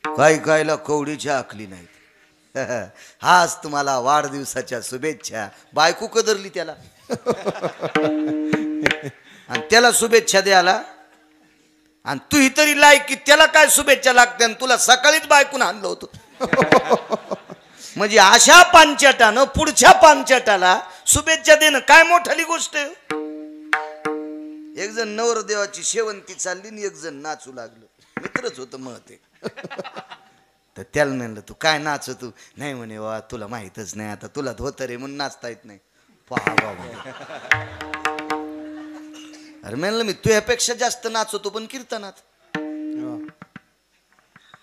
काही कायला कवडीच्या आखली नाहीत. हाच तुम्हाला वाढदिवसाच्या शुभेच्छा. बायको कदरली त्याला आणि त्याला शुभेच्छा द्यायला. आणि तू ही तरी लायकी त्याला काय शुभेच्छा लागते. आणि तुला सकाळीच बायकून आणलं होतं. म्हणजे अशा पांचटानं पुढच्या पांचटाला शुभेच्छा देणं काय मोठाली गोष्ट आहे. एक जण नवरदेवाची शेवंती चालली आणि एक जण नाचू लागलं. मित्रच होतं मग ते. तर त्याला म्हणलं तू काय नाचतो. नाही म्हणे वा तुला माहीतच नाही, आता तुला धोतर म्हणून नाचता येत नाही. पहा बाबा. अरे म्हणलं मी तुझ्यापेक्षा जास्त नाचतो पण कीर्तनात,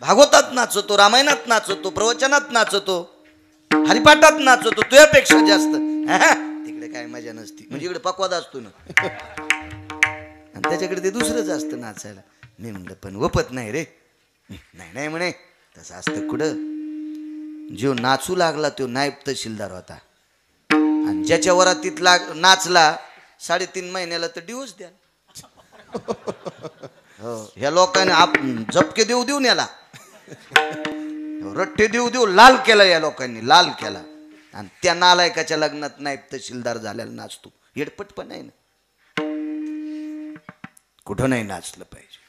भागवतात नाचतो, रामायणात नाचतो, प्रवचनात नाचतो, हरिपाठात नाचतो, तुझ्यापेक्षा जास्त. तिकडे काय मजा नसती. म्हणजे इकडे पकवाद असतो ना आणि त्याच्याकडे ते दुसरंच असतं नाचायला. मी म्हणलं पण वपत नाही रे. नाही नाही म्हणे तसं असतं कुठं. जो नाचू लागला तो नायब तहसीलदार होता. आणि ज्याच्या वरातीत नाचला 3.5 महिन्याला तर डिवोर्स द्या. हो ह्या लोकांनी झपके देऊ देऊन याला रट्टे देऊ लाल केला. या लोकांनी लाल केला. आणि त्या नालायकाच्या लग्नात नायब तहसीलदार झाल्याला नाचतो. हेडपट पण नाही ना. कुठं नाही नाचलं पाहिजे.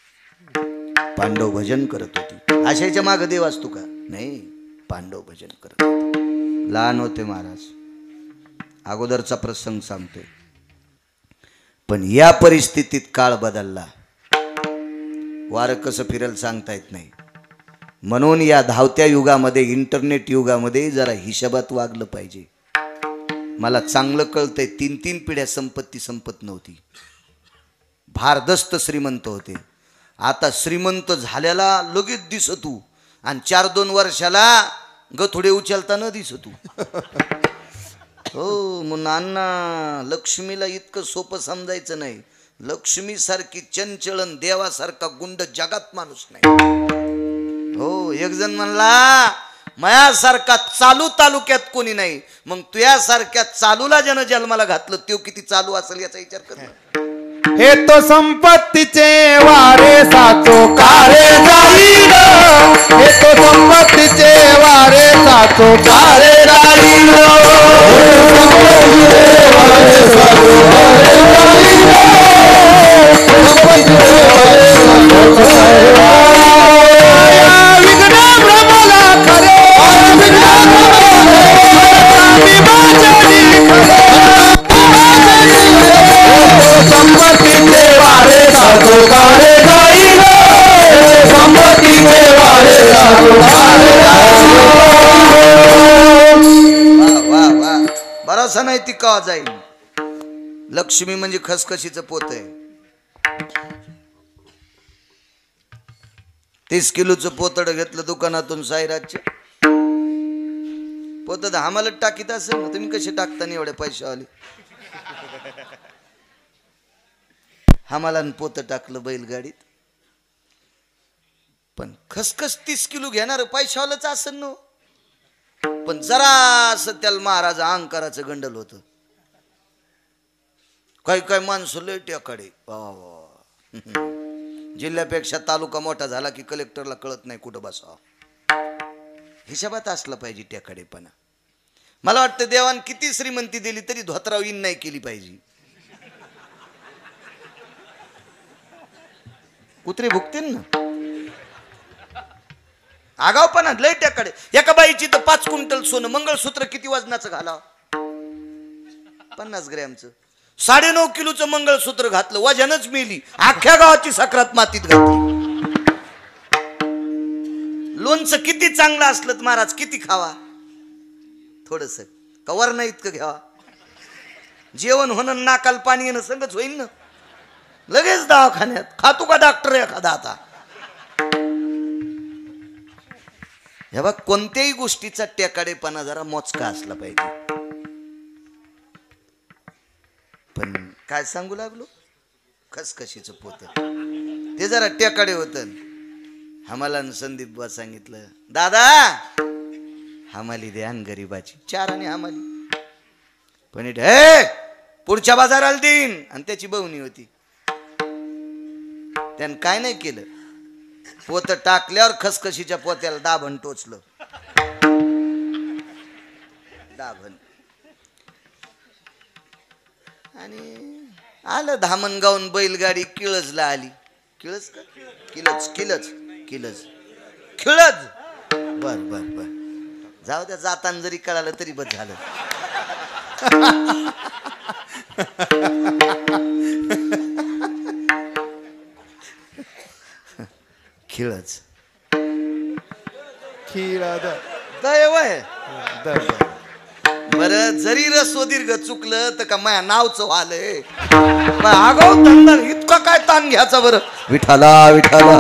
पांडव भजन करत होती. आशयाच्या मागे देव असतो का. नाही, पांडव भजन करत होते. लहान होते महाराज. अगोदरचा प्रसंग सांगतोय. पण या परिस्थितीत काळ बदलला. वारं कसं फिरेल सांगता येत नाही. म्हणून या धावत्या युगामध्ये, इंटरनेट युगामध्ये जरा हिशोबात वागलं पाहिजे. मला चांगलं कळतंय 3-3 पिढ्या संपत्ती संपत नव्हती. भारदस्त श्रीमंत होते. आता श्रीमंत झाल्याला लगेच दिसतू आणि 4-2 वर्षाला गथुडे उचलता न दिसतू. हो म्हणून अण्णा लक्ष्मीला इतकं सोपं समजायचं नाही. लक्ष्मी सारखी चंचलन देवासारखा गुंड जगात माणूस नाही. हो एक जण म्हणला मायासारखा चालू तालुक्यात कोणी नाही. मग तुझ्यासारख्या चालूला ज्यानं जन्माला घातलं तो किती चालू असेल याचा विचार कर. हे तो संपत्तीचे वारे साचो कारे राहील. हे तो संपत्तीचे वारे साचो कारे राहील. विघ्न भ्रमला खरे संपत्तीचे वारे साचो कारे राहील. संपत्तीचे वारे साचो कारे राहील. वा वा बरासा नाही ती का जाईल. लक्ष्मी म्हणजे खसखशीचं पोत आहे. 30 किलोचं पोतड घेतलं दुकानातून साईराजच्या. पोतड आम्हाला टाकीत असेल ना. तुम्ही कसे टाकता नाही एवढ्या पैशावाले. आम्हाला पोत टाकलं बैलगाडीत. पण खसखस 30 किलो घेणार पैशावालंच असेल ना. पण जरा असं त्याला महाराज अहंकाराचं गंडल होतं. काही माणसं लय टेकाडे. जिल्ह्यापेक्षा तालुका मोठा झाला की कलेक्टरला कळत नाही कुठं बसावं. हिशोबात असला पाहिजे टेकाडेपणा. मला वाटतं देवान किती श्रीमंती दिली तरी धोत्राव इन नाही केली पाहिजे. कुत्रे भुकतील ना. आगावपणा लय टेकाडे. एका बाईची तर 5 क्विंटल सोनं. मंगळसूत्र किती वजनाचं घाला. 50 ग्रॅमचं. 9.5 किलोचं मंगळसूत्र घातलं, वजनच मेली, अख्ख्या गावाची सक्रात मातीत घातली. लोणचं किती चांगलं असलं तर महाराज किती खावा, थोडस कवर नाही इतकं घ्यावा. जेवण होणं नाकाल पाणी येणं संगच होईल ना, लगेच दवाखान्यात. खातो का डॉक्टर एखादा आता? हे बघ, कोणत्याही गोष्टीचा टेकाडेपणा जरा मोजका असला पाहिजे. पण काय सांगू लागलो, खसखशीचं पोत ते जरा टेकाडे होत. आम्हाला संदीप बा सांगितलं, दादा हमाली द्या गरीबाची 4 आणि हमाली. पण हे पुढच्या बाजाराला देईन. आणि त्याची बवणी होती, त्यानं काय नाही केलं, पोत टाकल्यावर खसखशीच्या पोत्याला दाभण टोचलं. दाभण आणि आलं धामणगावून बैलगाडी किळजला आली. किळज का किलच किलच किलज खिळज. बर बर बर, जाऊ द्या, जाताना जरी कळालं तरी बस झालं. खिळच दैव आहे. बर, जरी रस्व दीर्घ चुकलं तर का माझ्या नावचं आलंय. आगाऊ धंदा इतका काय ताण घ्यायचा बरं. विठाला विठाला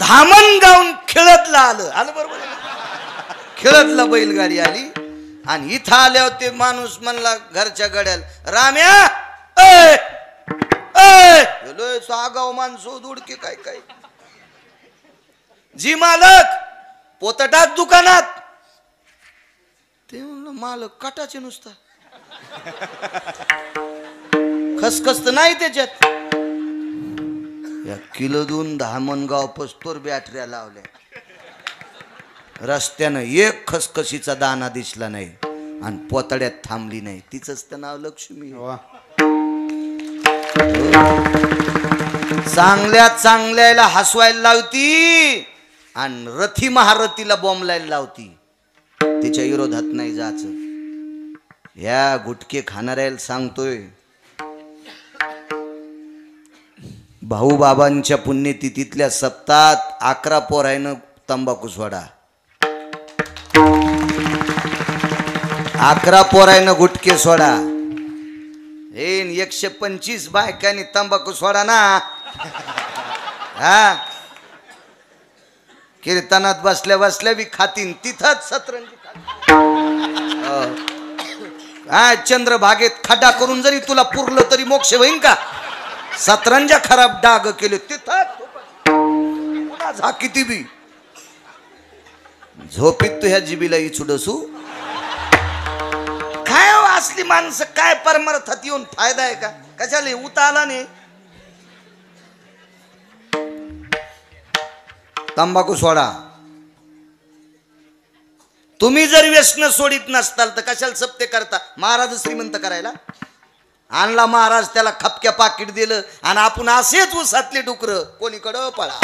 धामण गाऊन खेळतला आलं बरोबर. खेळतला बैलगाडी आली आणि इथं आल्यावर ते माणूस म्हणला घरच्या गड्याला, राम्या आगाव माणसो दुडके काय काय. जी मालक पोतटात दुकानात. ते म्हणलं मालक काटाचे नुसता, खसखस तर नाही त्याच्यात. या किलो 2 धामणगाव पस्तोर बॅटऱ्या लावल्या. रस्त्यानं एक खसखशीचा दाना दिसला नाही आणि पोतड्यात थांबली नाही. तिचंच तर नाव लक्ष्मी. चांगल्या चांगल्याला हसवायला लावती आणि रथी महारथीला बॉम्बलायला लावती. तिच्या विरोधात नाही जायचं. या गुटके खाणाऱ्याला सांगतोय, भाऊ बाबांच्या पुण्यतिथीतल्या सप्तात 11 पोरायनं तंबाखू सोडा, 11 पोरायनं गुटके सोडा. 125 बायकांनी तंबाखू सोडा ना. हा, कीर्तनात बसल्या बसल्या बी खातीन, तिथंच सतरंजी हा चंद्रभागेत खड्डा करून जरी तुला पुरलं तरी मोक्ष होईन का? सतरंजा खराब डाग केले तिथं झा किती बी झोपीत तू ह्या जिबीला इचुडसू. काय हो असली माणसं, काय परमार्थात येऊन फायदा आहे का? कशाला उता आला नाही. तंबाखू सोडा. तुम्ही जर व्यसन सोडित नसताल तर कशाला सप्ते करता? महाराज श्रीमंत करायला आणला महाराज, त्याला खपक्या पाकिट दिलं आणि आपण असेच उसातले डुकर कोणीकडं पळा.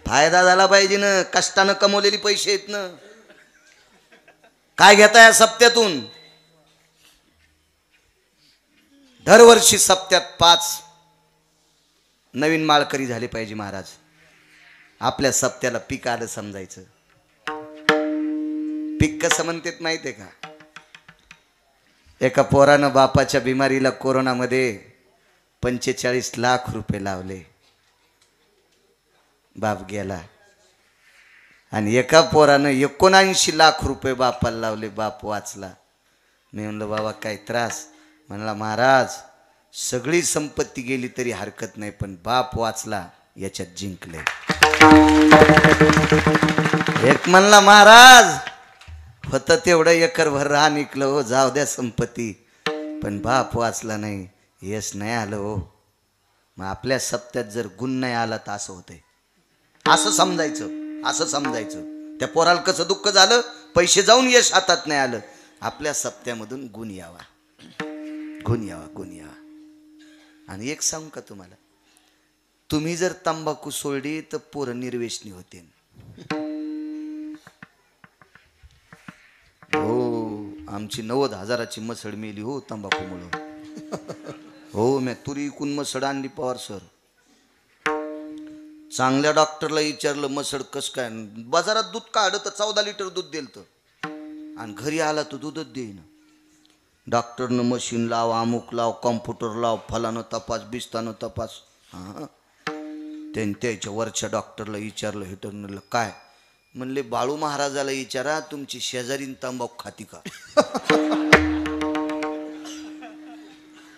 फायदा झाला पाहिजे ना, कष्टानं कमवलेली पैसे आहेत ना. काय घेता या सप्त्यातून? दरवर्षी सप्त्यात 5 नवीन माळकरी झाले पाहिजे महाराज. आपल्या सप्त्याला पीक आलं समजायचं. पीक कसं म्हणतात माहितीये का? एका पोरानं बापाच्या बिमारीला कोरोनामध्ये 45 लाख रुपये लावले, बाप गेला. आणि एका पोरानं 79 लाख रुपये बापाला लावले, बाप वाचला. मी म्हणलं बाबा काय त्रास? म्हणला महाराज सगळी संपत्ती गेली तरी हरकत नाही, पण बाप वाचला याच्यात जिंकले. एक म्हणला महाराज होतं तेवढं एकरभर रान निकलं हो, जाऊ द्या संपत्ती, पण बाप वाचला नाही, यश नाही आलं हो. मग आपल्या सप्त्यात जर गुण नाही आला तर असं होतंय. असं समजायचं, असं समजायचं. त्या पोराला कसं दुःख झालं, पैसे जाऊन यश हातात नाही आलं. आपल्या सप्त्यामधून गुण यावा, गुण यावा, गुण यावा. आणि एक सांगू का तुम्हाला, तुम्ही जर तंबाखू सोडली तर पोरं निर्वेशनी होते. हो, आमची 90,000ची मसड मेली हो तंबाखूमुळं. हो, मी तुरी इकून मसड आणली पवार सर. चांगल्या डॉक्टरला विचारलं मसड कस काय, बाजारात दूध काढलं तर 14 लिटर दूध दिलं आणि घरी आला तर दूधच देईन. डॉक्टरनं मशीन लाव, अमुक लाव, कॉम्प्युटर लाव, फलानं तपास, बिस्तानं तपास. हां, त्यांनी त्याच्या वरच्या डॉक्टरला विचारलं, हिटरनला काय म्हणले, बाळू महाराजाला विचारा तुमची शेजारीन तंबाखू खाती का.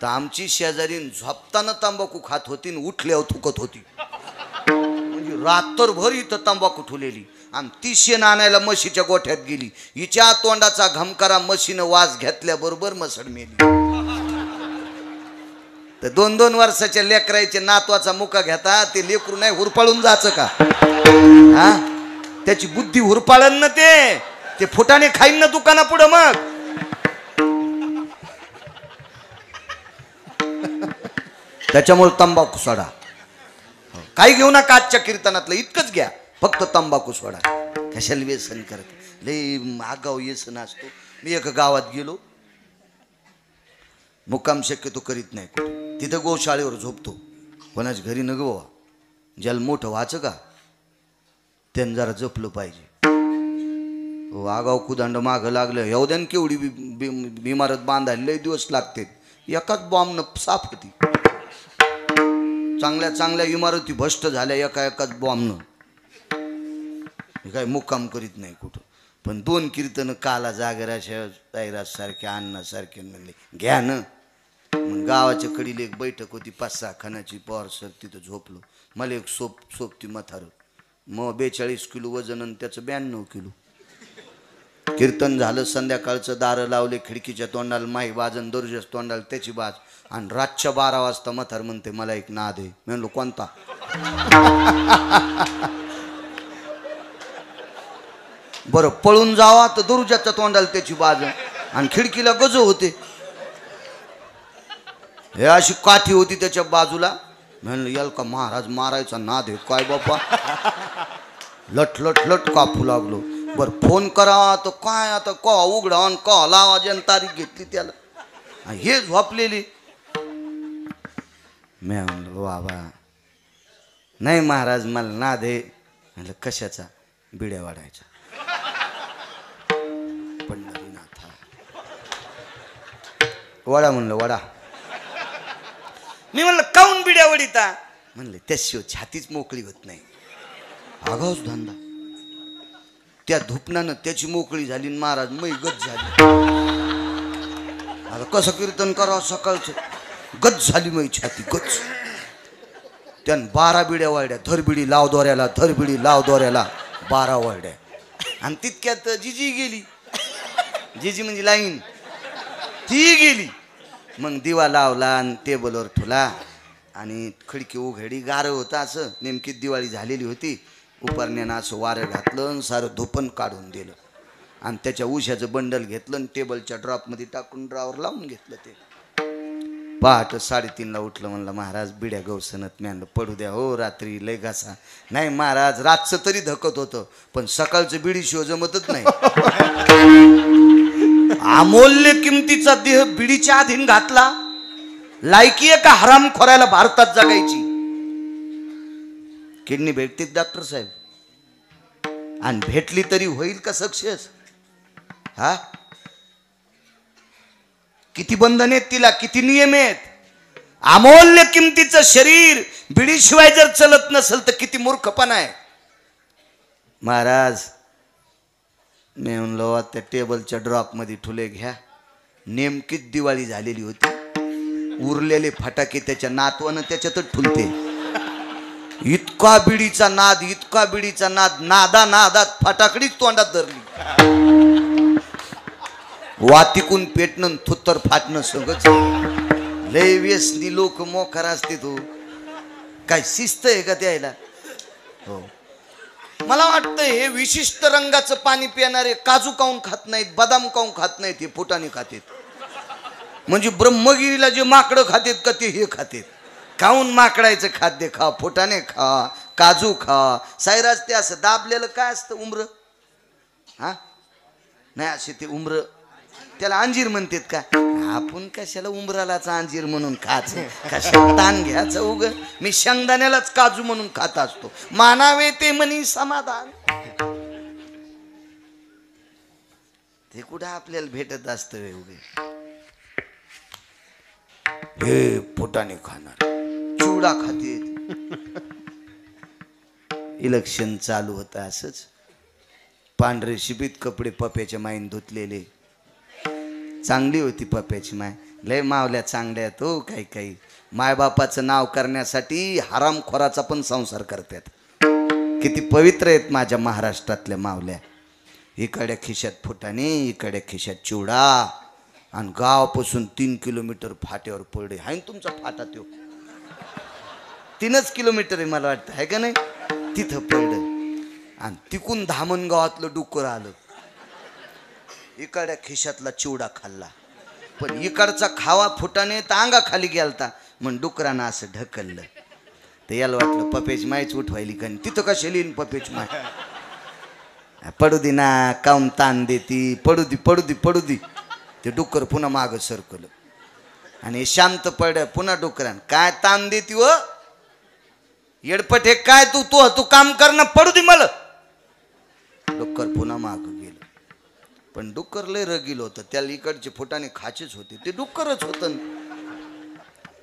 तर आमची शेजारीन झोपताना तंबाखू खात होती आणि उठल्यावर थुकत होती. म्हणजे रात्रभर इथं तंबाखू ठुलेली. आणि ती शेण आणायला म्हशीच्या गोठ्यात गेली. हिच्या तोंडाचा घमकारा म्हशीनं वास घेतल्याबरोबर मसड मेली. तर 2-2 वर्षाच्या लेकराचे नातवाचा मुका घेता, ते लेकरू नाही हुरपाळून जायचं का. हा, त्याची बुद्धी हुरपाळन ना, ते फुटाने खाईन ना दुकाना पुढं. मग त्याच्यामुळे तंबाखू सोडा. काही घेऊ नका आजच्या कीर्तनातलं, इतकंच घ्या, फक्त तंबाखू सोडा. कशाला व्यसन करत, लय आगाव व्यसन असतो. मी एका गावात गेलो, मुक्काम शक्यतो करीत नाही कुठे. तिथं गोशाळेवर झोपतो, कोणाच घरी न गो. ज्याला मोठं व्हायचं का त्यानं जरा जपलं पाहिजे. हो, आगाव कुदांड मागं लागलं, एवढ्यान केवढी इमारत बांधायला लय दिवस लागते. एकाच बॉम्बनं साफ होती. चांगल्या चांगल्या इमारती भ्रष्ट झाल्या एकाच बॉम्बनं. हे काय मुक्काम करीत नाही कुठं. पण 2 कीर्तन काला जागराशा तैराज सारखे अन्नासारखे म्हणले घ्या ना. मग गावाच्या कडीला एक बैठक होती 5-6 खानाची. पवार सर तिथं झोपलो. मला एक सोपती मथार. मग 42 किलो वजन आणि त्याचं 92 किलो. कीर्तन झालं, संध्याकाळचं दारं लावले, खिडकीच्या तोंडाला माही बाजन, दरुजाच्या तोंडाला त्याची बाज. आणि रातच्या 12 वाजता मथार म्हणते मला एक नाद आहे. मी म्हणलो कोणता. बरं पळून जावा तर दरुजाच्या तोंडाला त्याची बाज आणि खिडकीला गज होते. हे अशी काठी होती त्याच्या बाजूला. म्हणलं याल का महाराज मारायचा नाद आहे काय बापा. लट लट लट कापू लागलो. बर फोन करा तर काय आता का उघडा आणि का लावा, जन तारीख घेतली त्याला. हे झोपलेली. मी म्हणलो बाबा नाही महाराज मला नाद आहे. म्हणलं कशाचा. बिड्या वाढायचा. पंढरीनाथा वडा. म्हणलं वडा. मी म्हणलं काऊन बिड्या वडीता. म्हणले त्याशिवाय छातीच मोकळी होत नाही. आगाऊच धंदा. त्या धुपनानं त्याची मोकळी झाली. महाराज मै गच झाली. आता कसं कीर्तन करावं सकाळचं. गच झाली मै छाती गच. त्यानं 12 बिड्या वाढल्या. धरबिडी लाव दोऱ्याला, धरबिडी लाव दोऱ्याला, 12 वाढल्या. आणि तितक्यात जिजी गेली. जिजी म्हणजे लाईन. ती गेली. मग दिवा लावला आणि टेबलवर ठेवला आणि खिडकी उघडी. गारं होतं असं. नेमकी दिवाळी झालेली होती. उपरण्यानं असं वारं घातलं आणि सारं धुपण काढून दिलं. आणि त्याच्या उशाचं बंडल घेतलं आणि टेबलच्या ड्रॉपमध्ये टाकून ड्रॉवर लावून घेतलं. ते पहाट 3:30ला उठलं. म्हणलं महाराज बिड्या गवसनत. मी आणलं पडू द्या हो, रात्री लय घासा. नाही महाराज रातचं तरी धकत होतं पण सकाळचं बिडी शिव जमतच नाही. अमूल्य किमतीचा देह बिडीच्या अधीन घातला. लायकी आहे का हराम खोरायला भारतात जगायची. किडनी भेटते डॉक्टर साहेब. आणि भेटली तरी होईल का सक्सेस. हा किती बंधन आहेत तिला, किती नियम आहेत. अमूल्य किमतीचं शरीर बिडीशिवाय जर चलत नसेल तर किती मूर्खपणा आहे. महाराज मी म्हणलो त्या टेबलच्या ड्रॉप मध्ये ठुले घ्या. नेमकीच दिवाळी झालेली होती. उरलेले फटाके त्याच्या नातवानं त्याच्यातच ठुलते. इतका बिडीचा नाद, इतका बिडीचा नाद. नादा नादात फटाकडीच तोंडात धरली. वातिकून पेटणं थुत्तर फाटणं सगळंच. लय व्यसनी लोक मोकार असते. तो काय शिस्त आहे का त्याला. हो मला वाटतं हे विशिष्ट रंगाचं पाणी पिणारे काजू काऊन खात नाहीत, बदाम काऊन खात नाहीत, हे फुटाने खातेत. म्हणजे ब्रह्मगिरीला जे माकडं खातेत का ते हे खातेत. काऊन माकडायचं खाद्य खा, फुटाने खा, काजू खावा. साईराज ते असं दाबलेलं काय असतं उमर? हा नाही असे ते उमर त्याला अंजीर म्हणतात का? आपण कशाला उमरालाच अंजीर म्हणून खायचं, कशाला ताण घ्यायचं उग. मी शेंगदाण्यालाच काजू म्हणून खात असतो. मानावे ते म्हणी समाधान. ते कुठं आपल्याला भेटत असतं उगे. हे पोटाने खाणार चिवडा खाते. इलेक्शन चालू होतं असंच. पांढरे शिबीत कपडे पप्याच्या माईन धुतलेले. चांगली होती पप्याची माय. लय मावल्या चांगल्या आहेत हो. काही काही मायबापाचं नाव करण्यासाठी हरामखोराचा पण संसार करतात. किती पवित्र आहेत माझ्या महाराष्ट्रातल्या मावल्या. इकडे खिशात फुटाणे, इकडे खिशात चिवडा, आणि गावापासून 3 किलोमीटर फाट्यावर पडले. हाय ना तुमचा फाटा तो? 3च किलोमीटर आहे मला वाटतं, आहे का नाही? तिथं पडलं. आणि तिकून धामणगावातलं डुक्कर आलं. इकडे खिशातला चिवडा खाल्ला, पण इकडचा खावा फुटाने तर अंगा खाली गेलता. मग डुकरानं असं ढकललं. तर याला वाटलं पप्याची मायच उठवायली का. तिथं कशी लिहिन पप्याची माय? पडू दे ना, काऊन ताण देती, पडू दे पडू दे पडू दे. ते डुक्कर पुन्हा मागं सरकलं आणि शांत पड. पुन्हा डुकरान काय ताण देती व येडपट हे काय? तू तू तू काम कर ना, पडू दे मला. डुक्कर पुन्हा मागं गेलं. पण डुक्कर लय रगील होतं. त्याला इकडचे फुटाने खाचेच होते. ते डुक्करच होतं.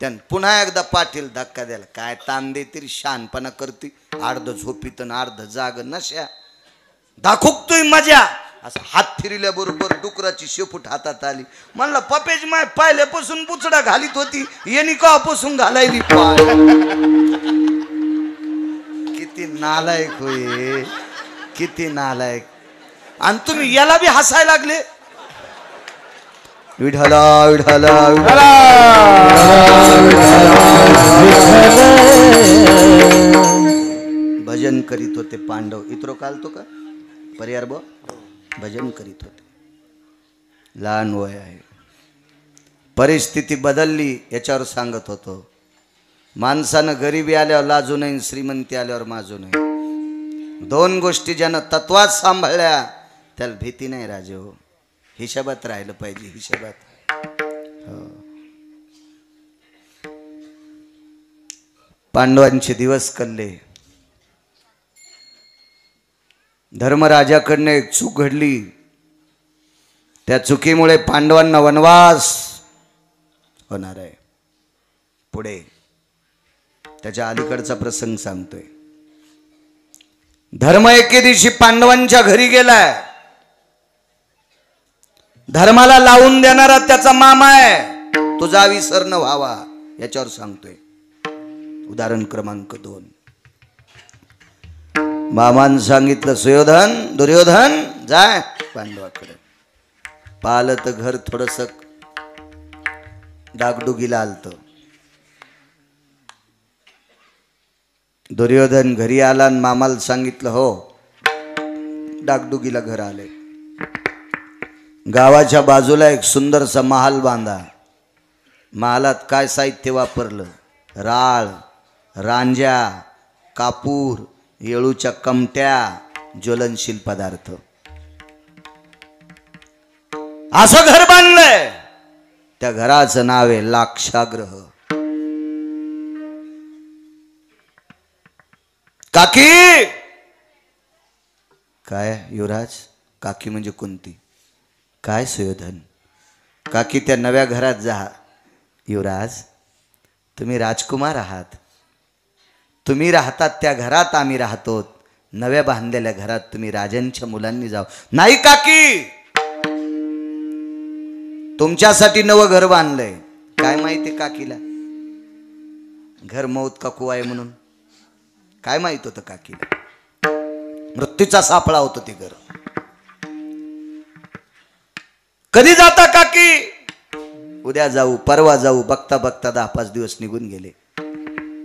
त्यानं पुन्हा एकदा पाठील धक्का द्याला. काय ताण देते रे, शहाणपणा करते. अर्ध झोपीत आणि अर्ध जाग. नशा दाखवतोय मजा. असं हात फिरल्याबरोबर डुकराची शेपूट हातात आली. म्हणलं पप्याची माय पहिल्यापासून बुचडा घालीत होती, यांनी कापासून घालायली पाय. किती नालायक होय, किती नालायक. आणि तुम्ही याला बी हसायला लागले. विठला विठला विठला. भजन करीत होते पांडव. इतरो कालतो का परियार बो? भजन करीत होते. लहान वय आहे, परिस्थिती बदलली. याच्यावर सांगत होतो. माणसानं गरिबी आल्यावर लाजू नये, श्रीमंती आल्यावर माजू नये. 2 गोष्टी ज्यानं तत्वात सांभाळल्या त्याला भीती नाही राजे हो. हिशोबात राहिलं पाहिजे, हिशोबात. हो. पांडवांचे दिवस कल्ले. धर्मराजाकडनं एक चूक घडली. त्या चुकीमुळे पांडवांना वनवास होणार आहे पुढे. त्याच्या अलीकडचा प्रसंग सांगतोय. धर्म एके दिवशी पांडवांच्या घरी गेलाय. धर्माला लावून देणारा त्याचा मामा आहे. तुझा विसर न व्हावा याच्यावर सांगतोय. उदाहरण क्रमांक 2. मामानं सांगितलं, सुयोधन दुर्योधन जाय पांडवाकडे. पाहिलं तर घर थोडस डागडुगीला आलत. दुर्योधन घरी आला आणि मामाला सांगितलं, हो डागडुगीला घर आले. गावाच्या बाजूला एक सुंदरसा महाल बांधा. महालात काय साहित्य वापरलं? राळ, रांजा, कापूर, येळूच्या कमट्या, ज्वलनशील पदार्थ. असं घर बांधलंय. त्या घराचं नाव आहे लाक्षागृह. काकी. काय युवराज? काकी म्हणजे कोणती? काय सुयोधन? काकी त्या नव्या घरात जा. युवराज तुम्ही राजकुमार आहात. तुम्ही राहतात त्या घरात आम्ही राहतो. नव्या बांधलेल्या घरात तुम्ही राजांच्या मुलांनी जाऊ. नाही काकी, तुमच्यासाठी नवं घर बांधलंय. काय माहिती काकीला घर मौत का कुवा आहे म्हणून? काय माहित होतं काकीला? मृत्यूचा सापळा होतं ते घर. कधी जाता काकी? उद्या जाऊ, परवा जाऊ. बघता बघता 10-5 दिवस निघून गेले.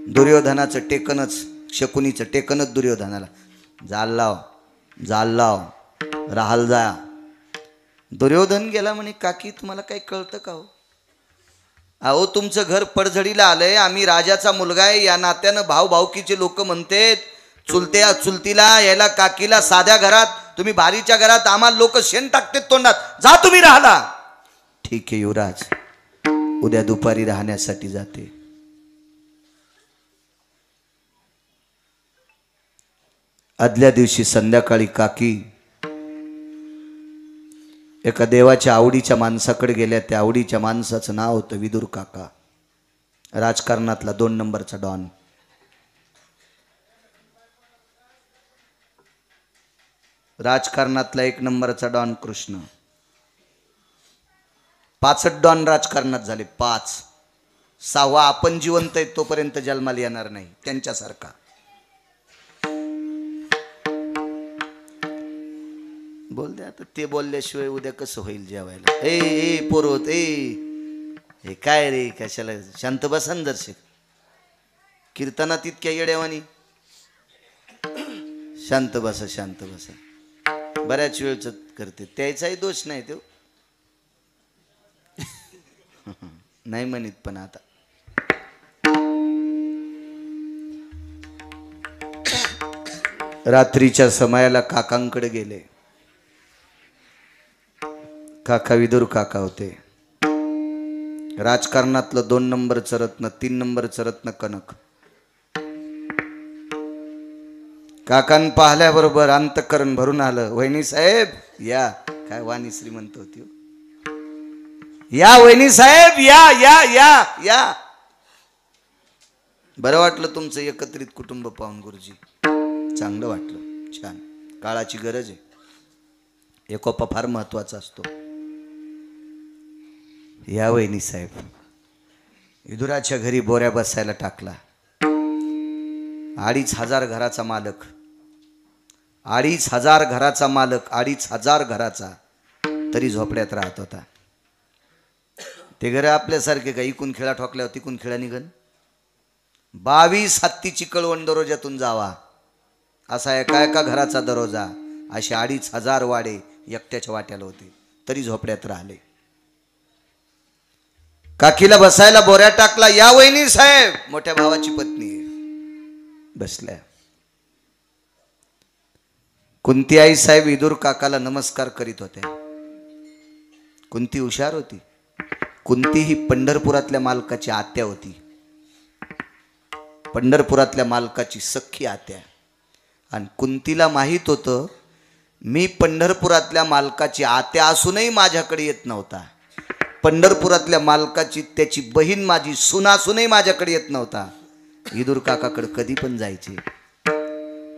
दुर्योधनाचं टेकनच, शकुनीचं टेकनच दुर्योधनाला. जाल लाव, जाल लाव, राहाल जा. दुर्योधन गेला म्हणे, काकी तुम्हाला काही कळतं का हो? अहो तुमचं घर पडझडीला आलंय. आम्ही राजाचा मुलगा आहे या नात्यानं भाऊ भाऊकीचे लोक म्हणतात चुलत्या चुलतीला याला काकीला साध्या घरात, तुम्ही भारीच्या घरात, आम्हाला लोक शेण टाकतात तोंडात, जा तुम्ही राहिला. ठीक आहे युवराज, उद्या दुपारी राहण्यासाठी जाते. आदल्या दिवशी संध्याकाळी काकी एका देवाच्या आवडीच्या माणसाकडे गेल्या. त्या आवडीच्या माणसाचं नाव होतं विदुर काका, राजकारणातला 2 नंबरचा डॉन. राजकारणातला 1 नंबरचा डॉन कृष्ण. 5 डॉन राजकारणात झाले, 5. 6वा आपण जिवंत आहे तोपर्यंत जन्माला येणार नाही, त्यांच्यासारखा. बोल द्या आता, ते बोलल्याशिवाय उद्या कसं होईल जेवायला. ए पोरोत हे काय रे, कशाला शांत बसा ना दर्शक. कीर्तनात इतक्या येड्यावानी. शांत बसा शांत बसा. बऱ्याच वेळच करते, त्याचाही दोष नाही तो. नाही म्हणत पण आता रात्रीच्या समयाला काकांकडे गेले. काका विदुर काका होते. राजकारणातलं 2 नंबरचं रत्न, 3 नंबरचं रत्न कनक. काकान पाहिल्याबरोबर अंतःकरण भरून आलं. वहिनी साहेब या. काय वाणी श्रीमंत होती. या वहिनी साहेब या या या या. बरं वाटलं तुमचं एकत्रित कुटुंब पाहून गुरुजी, चांगलं वाटलं. छान, काळाची गरज आहे. एकोपा फार महत्वाचा असतो. या वहिनी साहेब. विदुराच्या घरी बोऱ्या बसायला टाकला. 2,500 घराचा मालक, 2,500 घराचा मालक, 2,500 घराचा, तरी झोपड्यात राहत होता. ते घर आपल्यासारखे का इकून खेळा ठोकल्यावर तिकून खेळा निघन. 22 हत्तीची कळवण दरोज्यातून जावा असा एका एका घराचा दरोजा. असे 2,500 वाडे एकट्याच्या वाट्याला होते, तरी झोपड्यात राहिले. काकीला बसायला बोऱ्या टाकला. या वहिनी साहेब. मोठ्या भावाची पत्नी बसल्या. कुंती आई साहेब विदुर काकाला नमस्कार करीत होत्या. कुंती हुशार होती. कुंती ही पंढरपुरातल्या मालकाची आत्या होती. पंढरपुरातल्या मालकाची सख्खी आत्या. आणि कुंतीला माहित होतं मी पंढरपुरातल्या मालकाची आत्या असूनही माझ्याकडे येत नव्हता. पंढरपुरातल्या मालकाची त्याची बहीण माझी सून असूनही माझ्याकडे येत नव्हता. विदुर काकाकडे कधी पण जायचे.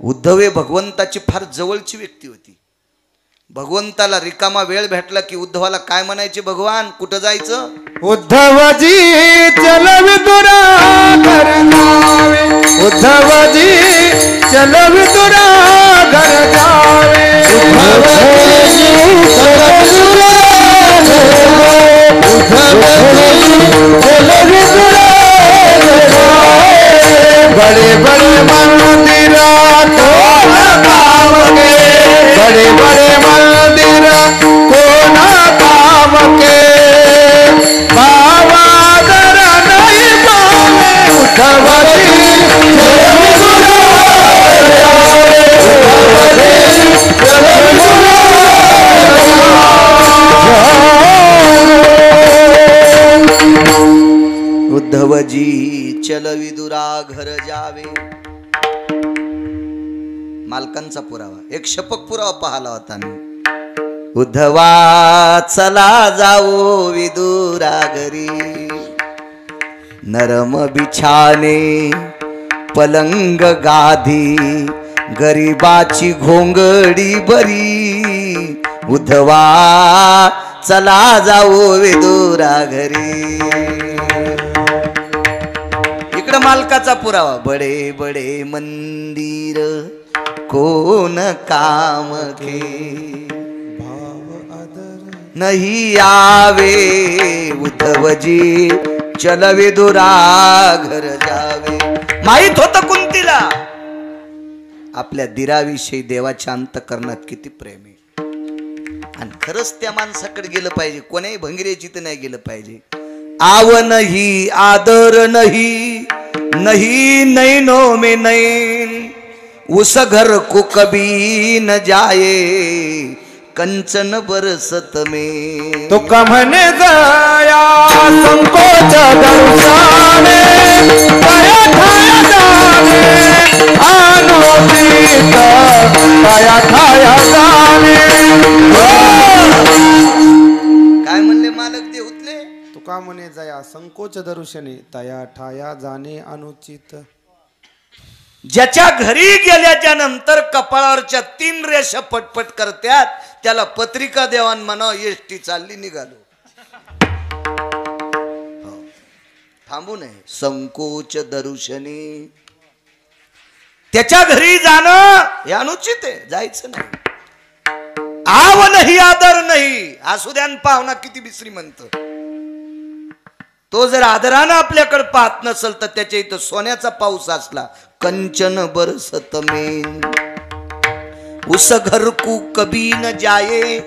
उद्धव हे भगवंताची फार जवळची व्यक्ती होती. भगवंताला रिकामा वेळ भेटला की उद्धवाला काय म्हणायचे, भगवान कुठं जायचं. उद्धवजी चल विदुरा घर जावे, उद्धवजी चल विदुरा घर जावे, उद्धवजी चल विदुरा चल विदुरा बड़े बड़े मंदिर कोन काम के, बड़े बड़े मंदिर कोन काम के, बाबा दर नहीं पावे उद्धवजी उद्धवजी चल विदुरा घर जावे. मालकांचा पुरावा, एक शपक पुरावा पाहिला होता मी. उद्धवा चला जाओ विदुरा घरी, नरम बिछाने पलंग गादी, गरीबाची घोंगडी बरी. उद्धवा चला जाओ विदुरा घरी. इकडं मालकाचा पुरावा. बडे बडे मंदिर कोण काम के, नहीं आवे उद्धवजी चल विदुरा घर जावे. माहित होतं कुंतीला आपल्या दिराविषयी देवाच्या अंतःकरणात किती प्रेम आहे. आणि खरंच त्या माणसाकडे गेलं पाहिजे. कोणाही भंगिरेची तर नाही गेलं पाहिजे. आव नहीं आदर नहीं, नहीं नैनो में नैन, उस घर को कभी न जाए कंचन बरसत में। तुका म्हणे जाया संकोच दर्शने तया ठाया जाणे अनुचित तया ठाया जाणे। काय म्हणले मालक देऊतले? तुका म्हणे जाया संकोच दर्शने तया ठाया जाणे अनुचित। ज्याच्या घरी गेल्याच्या नंतर कपाळावरच्या 3 रेषा पटपट करत्यात त्याला पत्रिका देवान म्हणा एसटी चालली निघालो। हो. थांबू नये संकोच दर्शनी। त्याच्या घरी जाणं हे अनुचित आहे, जायचं नाही। आव नाही आदर नाही, असू द्यान पाहुणा किती बी श्रीमंत, तो जर आदरानं आपल्याकडे पाहत नसेल तर त्याच्या इथं सोन्याचा पाऊस असला कंचन बरसत में। उस घर को कभी न जाए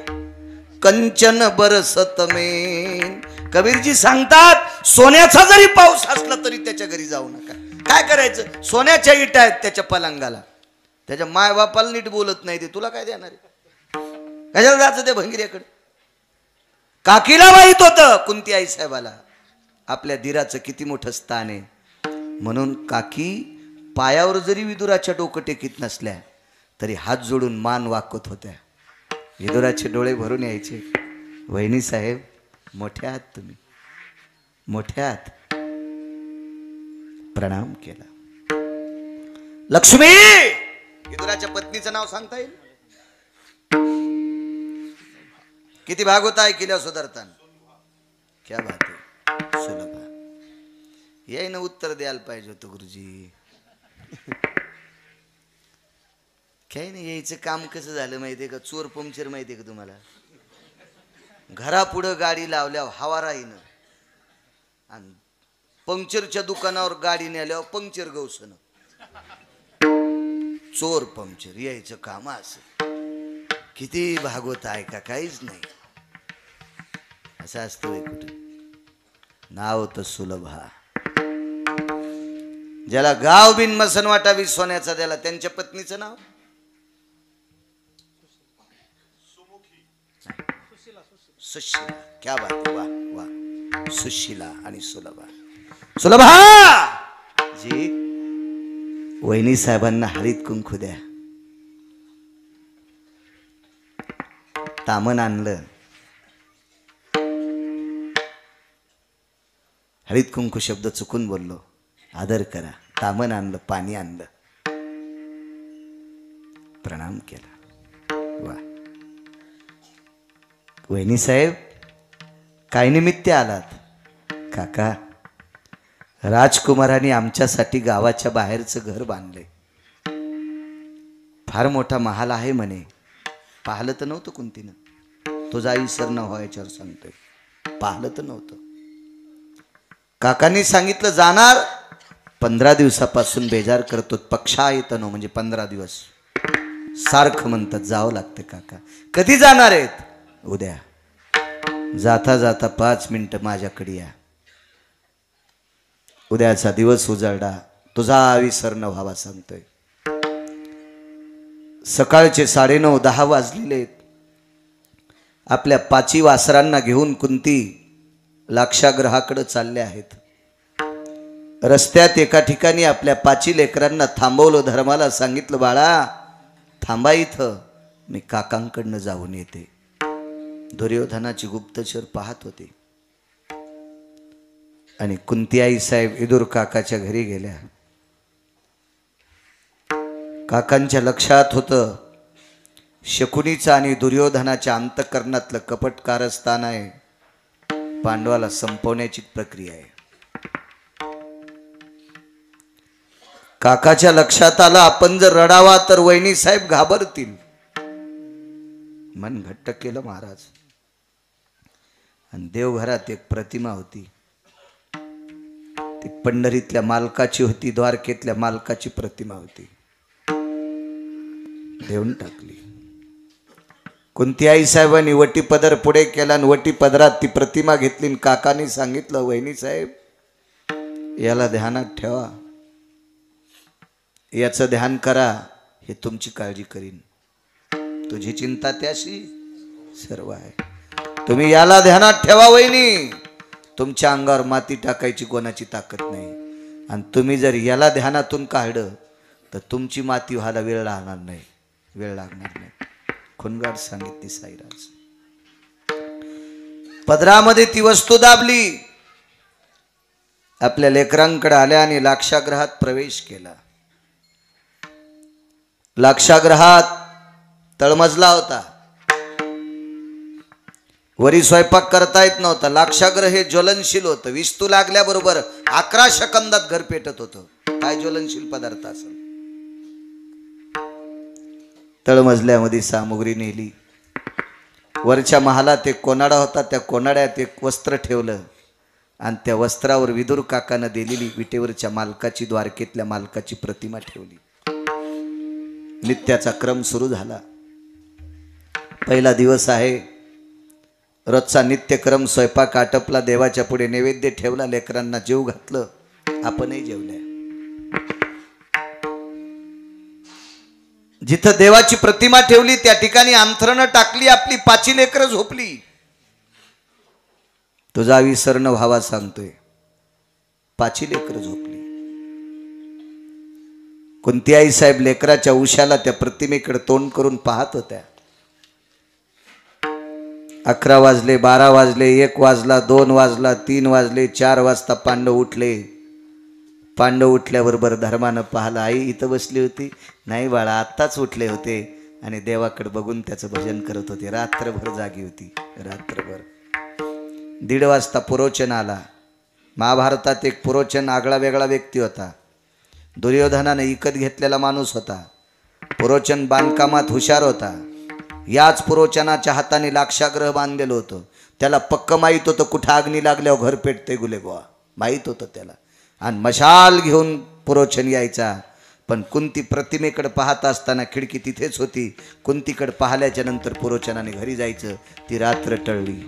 कंचन बरसत में। कबीरजी सांगतात सोन्याचा जरी पाऊस असला तरी त्याच्या घरी जाऊ नका। काय करायचं? सोन्याच्या इटा आहेत त्याच्या पलंगाला, त्याच्या माय बापाला नीट बोलत नाही ते तुला काय देणार आहे? कशाला जायचं ते भंगिऱ्याकडे? काकीला माहित होतं कुंती आई साहेबाला आपल्या धीराचं किती मोठं स्थान आहे, म्हणून काकी पायावर जरी विदुराच्या डोकं टेकीत नसल्या तरी हात जोडून मान वाकत होत्या। विदुराचे डोळे भरून यायचे, वहिनी साहेब मोठ्या आहात तुम्ही, मोठ्या आहात। प्रणाम केला। लक्ष्मी विदुराच्या पत्नीचं नाव सांगता येईल? किती भागवत ऐकल्या सुधारताना? क्या बात आहे, सुलभा। यायनं उत्तर द्यायला पाहिजे होतं गुरुजी। काही नाही, यायचं काम कसं झालं माहितीये का? चोर पंक्चर माहितीये का तुम्हाला? घरापुढं गाडी लावल्यावर हवा राहीनं आणि पंक्चरच्या दुकानावर गाडी नेल्यावर पंक्चर गवसन। चोर पंक्चर यायचं काम असं। किती भागवत आहे का? काहीच नाही, असं असतं कुठं? नाव तर सुलभा। ज्याला गाव बिन मसन वाटावी सोन्याचा त्याला त्यांच्या पत्नीचं नाव सुशीला। क्या बात आहे, वा वा। सुशीला आणि सुलभा। सुलभा जी वहिनी साहेबांना हळीत कुंकू द्या। तामण आणलं, हळीत कुंकू शब्द चुकून बोललो, आदर करा। तामण आणलं, पाणी आणलं, प्रणाम केला। वा वहिनी साहेब काय निमित्त आलात? काका राजकुमारांनी आमच्यासाठी गावाच्या बाहेरचं घर बांधलंय, फार मोठा महाल आहे म्हणे। पाहिलं तर नव्हतं कुंतीनं, तो जाई सर न व्हायच्यावर सांगतोय, पाहिलं तर नव्हतं। काकांनी सांगितलं जाणार, 15 दिवसापासून बेजार करतो। पक्षा येतं ना म्हणजे 15 दिवस सारखं म्हणतात जावं लागतं। काका कधी जाणार आहेत? उद्या। जाता जाता 5 मिनिटं माझ्याकडे या। उद्याचा दिवस उजळला, तुझा विसर न व्हावा सांगतोय। सकाळचे 9:30-10 वाजलेले। आपल्या 5 वासरांना घेऊन कुंती लाक्षागृहाकडे चालले आहेत। रस्त्यात एका ठिकाणी आपल्या 5 लेकरांना थांबवलं, धर्माला सांगितलं बाळा थांबा इथं, मी काकांकडनं जाऊन येते। दुर्योधनाची गुप्तचर पाहत होते आणि कुंती आई साहेब विदुर काकाच्या घरी गेल्या। काकांच्या लक्षात होतं शकुनीचं आणि दुर्योधनाच्या अंतःकरणातलं कपट कारस्थान आहे, पांडवाला संपवण्याची प्रक्रिया आहे। काकाच्या लक्षात आलं आपण जर रडावा तर वहिनी साहेब घाबरतील। मन घट्ट केलं महाराज, आणि देवघरात एक प्रतिमा होती, ती पंढरीतल्या मालकाची होती, द्वारकेतल्या मालकाची प्रतिमा होती, देऊन टाकली। कुंती आई साहेबांनी वटी पदर पुढे केला आणि वटी पदरात ती प्रतिमा घेतली। काकांनी सांगितलं वहिनी साहेब याला ध्यानात ठेवा, याचं ध्यान करा, हे तुमची काळजी करीन. तुझी चिंता त्याशी सर्व आहे. तुम्ही याला ध्यानात ठेवा वहिनी, तुमच्या अंगावर माती टाकायची कोणाची ताकद नाही. आणि तुम्ही जर याला ध्यानातून काढलं तर तुमची माती व्हायला वेळ लागणार नाही, वेळ लागणार नाही. खुनगाड सांगितली साईराज. पदरामध्ये ती वस्तू दाबली, आपल्या लेकरांकडे आल्या आणि लाक्षागृहात प्रवेश केला. लाक्षागृहात तळमजला होता, वरी स्वयंपाक करता येत नव्हता. लाक्षागृह हे ज्वलनशील होतं. विस्तू लागल्याबरोबर 11 सेकंदात घर पेटत होतं. काय ज्वलनशील पदार्थ असेल. तळमजल्यामध्ये सामुग्री नेली. वरच्या महालात एक कोनाडा होता, त्या कोनाड्यात एक वस्त्र ठेवलं आणि त्या वस्त्रावर विदुर काकानं दिलेली विटेवरच्या मालकाची, द्वारकेतल्या मालकाची प्रतिमा ठेवली. नित्याचा क्रम सुरू झाला. पहिला दिवस आहे. रोजचा नित्यक्रम. स्वयंपाक आटपला, देवाच्या पुढे नैवेद्य ठेवला, लेकरांना जेव घातलं, आपणही जेवल्या. जिथं देवाची प्रतिमा ठेवली त्या ठिकाणी अंथरणं टाकली, आपली 5 लेकरं झोपली. तुझा विसरण व्हावा सांगतोय. 5 लेकरं झोपली. कुंती आई साहेब लेकराच्या उशाला त्या प्रतिमेकडे तोंड करून पाहत होत्या. 11 वाजले, 12 वाजले, 1 वाजला, 2 वाजला, 3 वाजले, 4 वाजता पांडव उठले. पांडव उठल्याबरोबर धर्मानं पाहिलं, आई इथं बसली होती. नाही बाळा, आत्ताच उठले होते आणि देवाकडे बघून त्याचं भजन करत होते. रात्रभर जागी होती, रात्रभर. 1:30 वाजता पुरोचन आला. महाभारतात एक पुरोचन आगळा वेगळा व्यक्ती होता. दुर्योधनानं विकत घेतलेला माणूस होता. पुरोचन बांधकामात हुशार होता. याच पुरोचनाच्या हाताने लाक्षागृह बांधलेलं होतं. त्याला पक्क माहीत होतं कुठं अग्नी लागल्यावर घर पेटते गुलेगोवा, माहीत होतं त्याला. आणि मशाल घेऊन पुरोचन यायचा. पण कुंती प्रतिमेकडे पाहत असताना खिडकी तिथेच होती. कुंतीकडे पाहिल्याच्या नंतर पुरोचनाने घरी जायचं. ती रात्र टळली,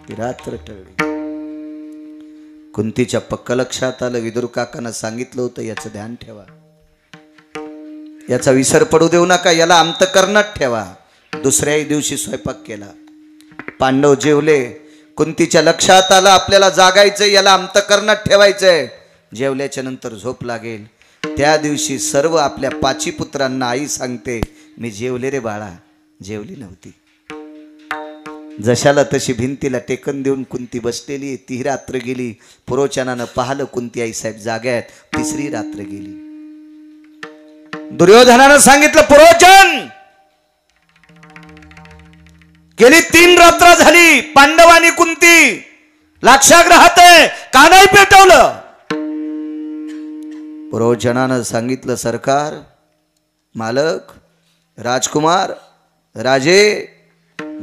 ती रात्र टळली. कुंतीच्या पक्क लक्षात आलं. विदुर काकानं सांगितलं होतं याचं ध्यान ठेवा, याचा विसर पडू देऊ नका, याला अंतकरणात ठेवा. दुसऱ्याही दिवशी स्वयंपाक केला. पांडव जेवले. कुंतीच्या लक्षात आलं आपल्याला जागायचंय, याला अंतकरणात ठेवायचंय. जेवल्याच्या नंतर झोप लागेल. त्या दिवशी सर्व आपल्या 5 पुत्रांना आई सांगते, मी जेवले रे बाळा. जेवली नव्हती. जशाला तशी भिंतीला टेकन देऊन कुंती बसलेली. ती रात्र गेली. पुरोचनानं पाहिलं कुंती आई साहेब जाग्यात. 3री रात्र गेली. दुर्योधनानं सांगितलं, पुरोचन गेली 3 रात्र झाली, पांडव आणि कुंती लाक्षागृहात आहे, का नाही पेटवलं? पुरोचनानं सांगितलं, सरकार, मालक, राजकुमार, राजे,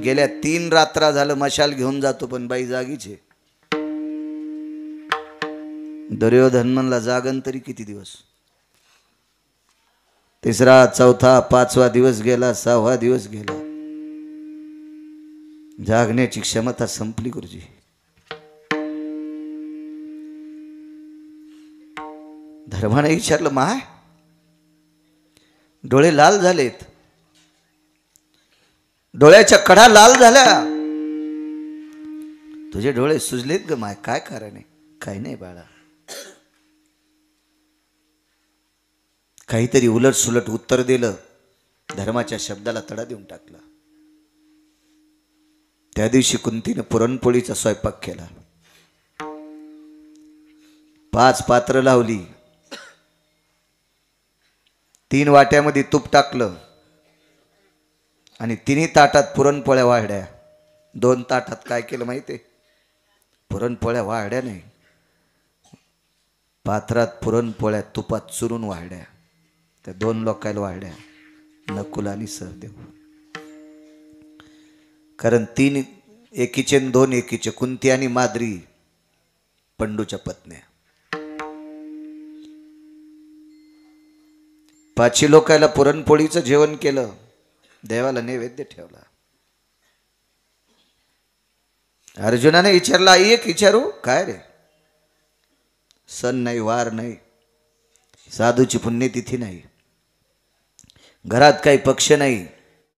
गेल्या 3 रात्रा झालं मशाल घेऊन जातो पण बाई जागीचे. दुर्योधन म्हणला, जागन तरी किती दिवस? 3रा, 4था, 5वा दिवस गेला, 6वा दिवस गेला. जागण्याची क्षमता संपली गुरुजी. धर्माने विचारलं, माय डोळे लाल झालेत, डोळ्याच्या कडा लाल झाल्या, तुझे डोळे सुजलेत ग माय, काय कारण आहे? काही नाही बाळा. काहीतरी उलट सुलट उत्तर दिलं. धर्माच्या शब्दाला तडा देऊन टाकला. त्या दिवशी कुंतीने पुरणपोळीचा स्वयंपाक केला. 5 पात्र लावली. 3 वाट्यामध्ये तूप टाकलं आणि 3ही ताटात पुरणपोळ्या वाढल्या. 2 ताटात काय केलं माहिती? पुरणपोळ्या वाढल्या नाही, पात्रात पुरणपोळ्या तुपात चुरून वाढल्या. त्या 2 लोकायला वाढल्या, नकुल आणि सहदेव. कारण 3 एकीचे 2 एकीचे, कुंती आणि माद्री पंडूच्या पत्न्या. 5 लोकायला पुरणपोळीचं जेवण केलं. देवाला नैवेद्य ठेवला. अर्जुनाने विचारला, एक विचारू काय रे? सण नाही, वार नाही, साधूची पुण्यतिथी नाही, घरात काही पक्ष नाही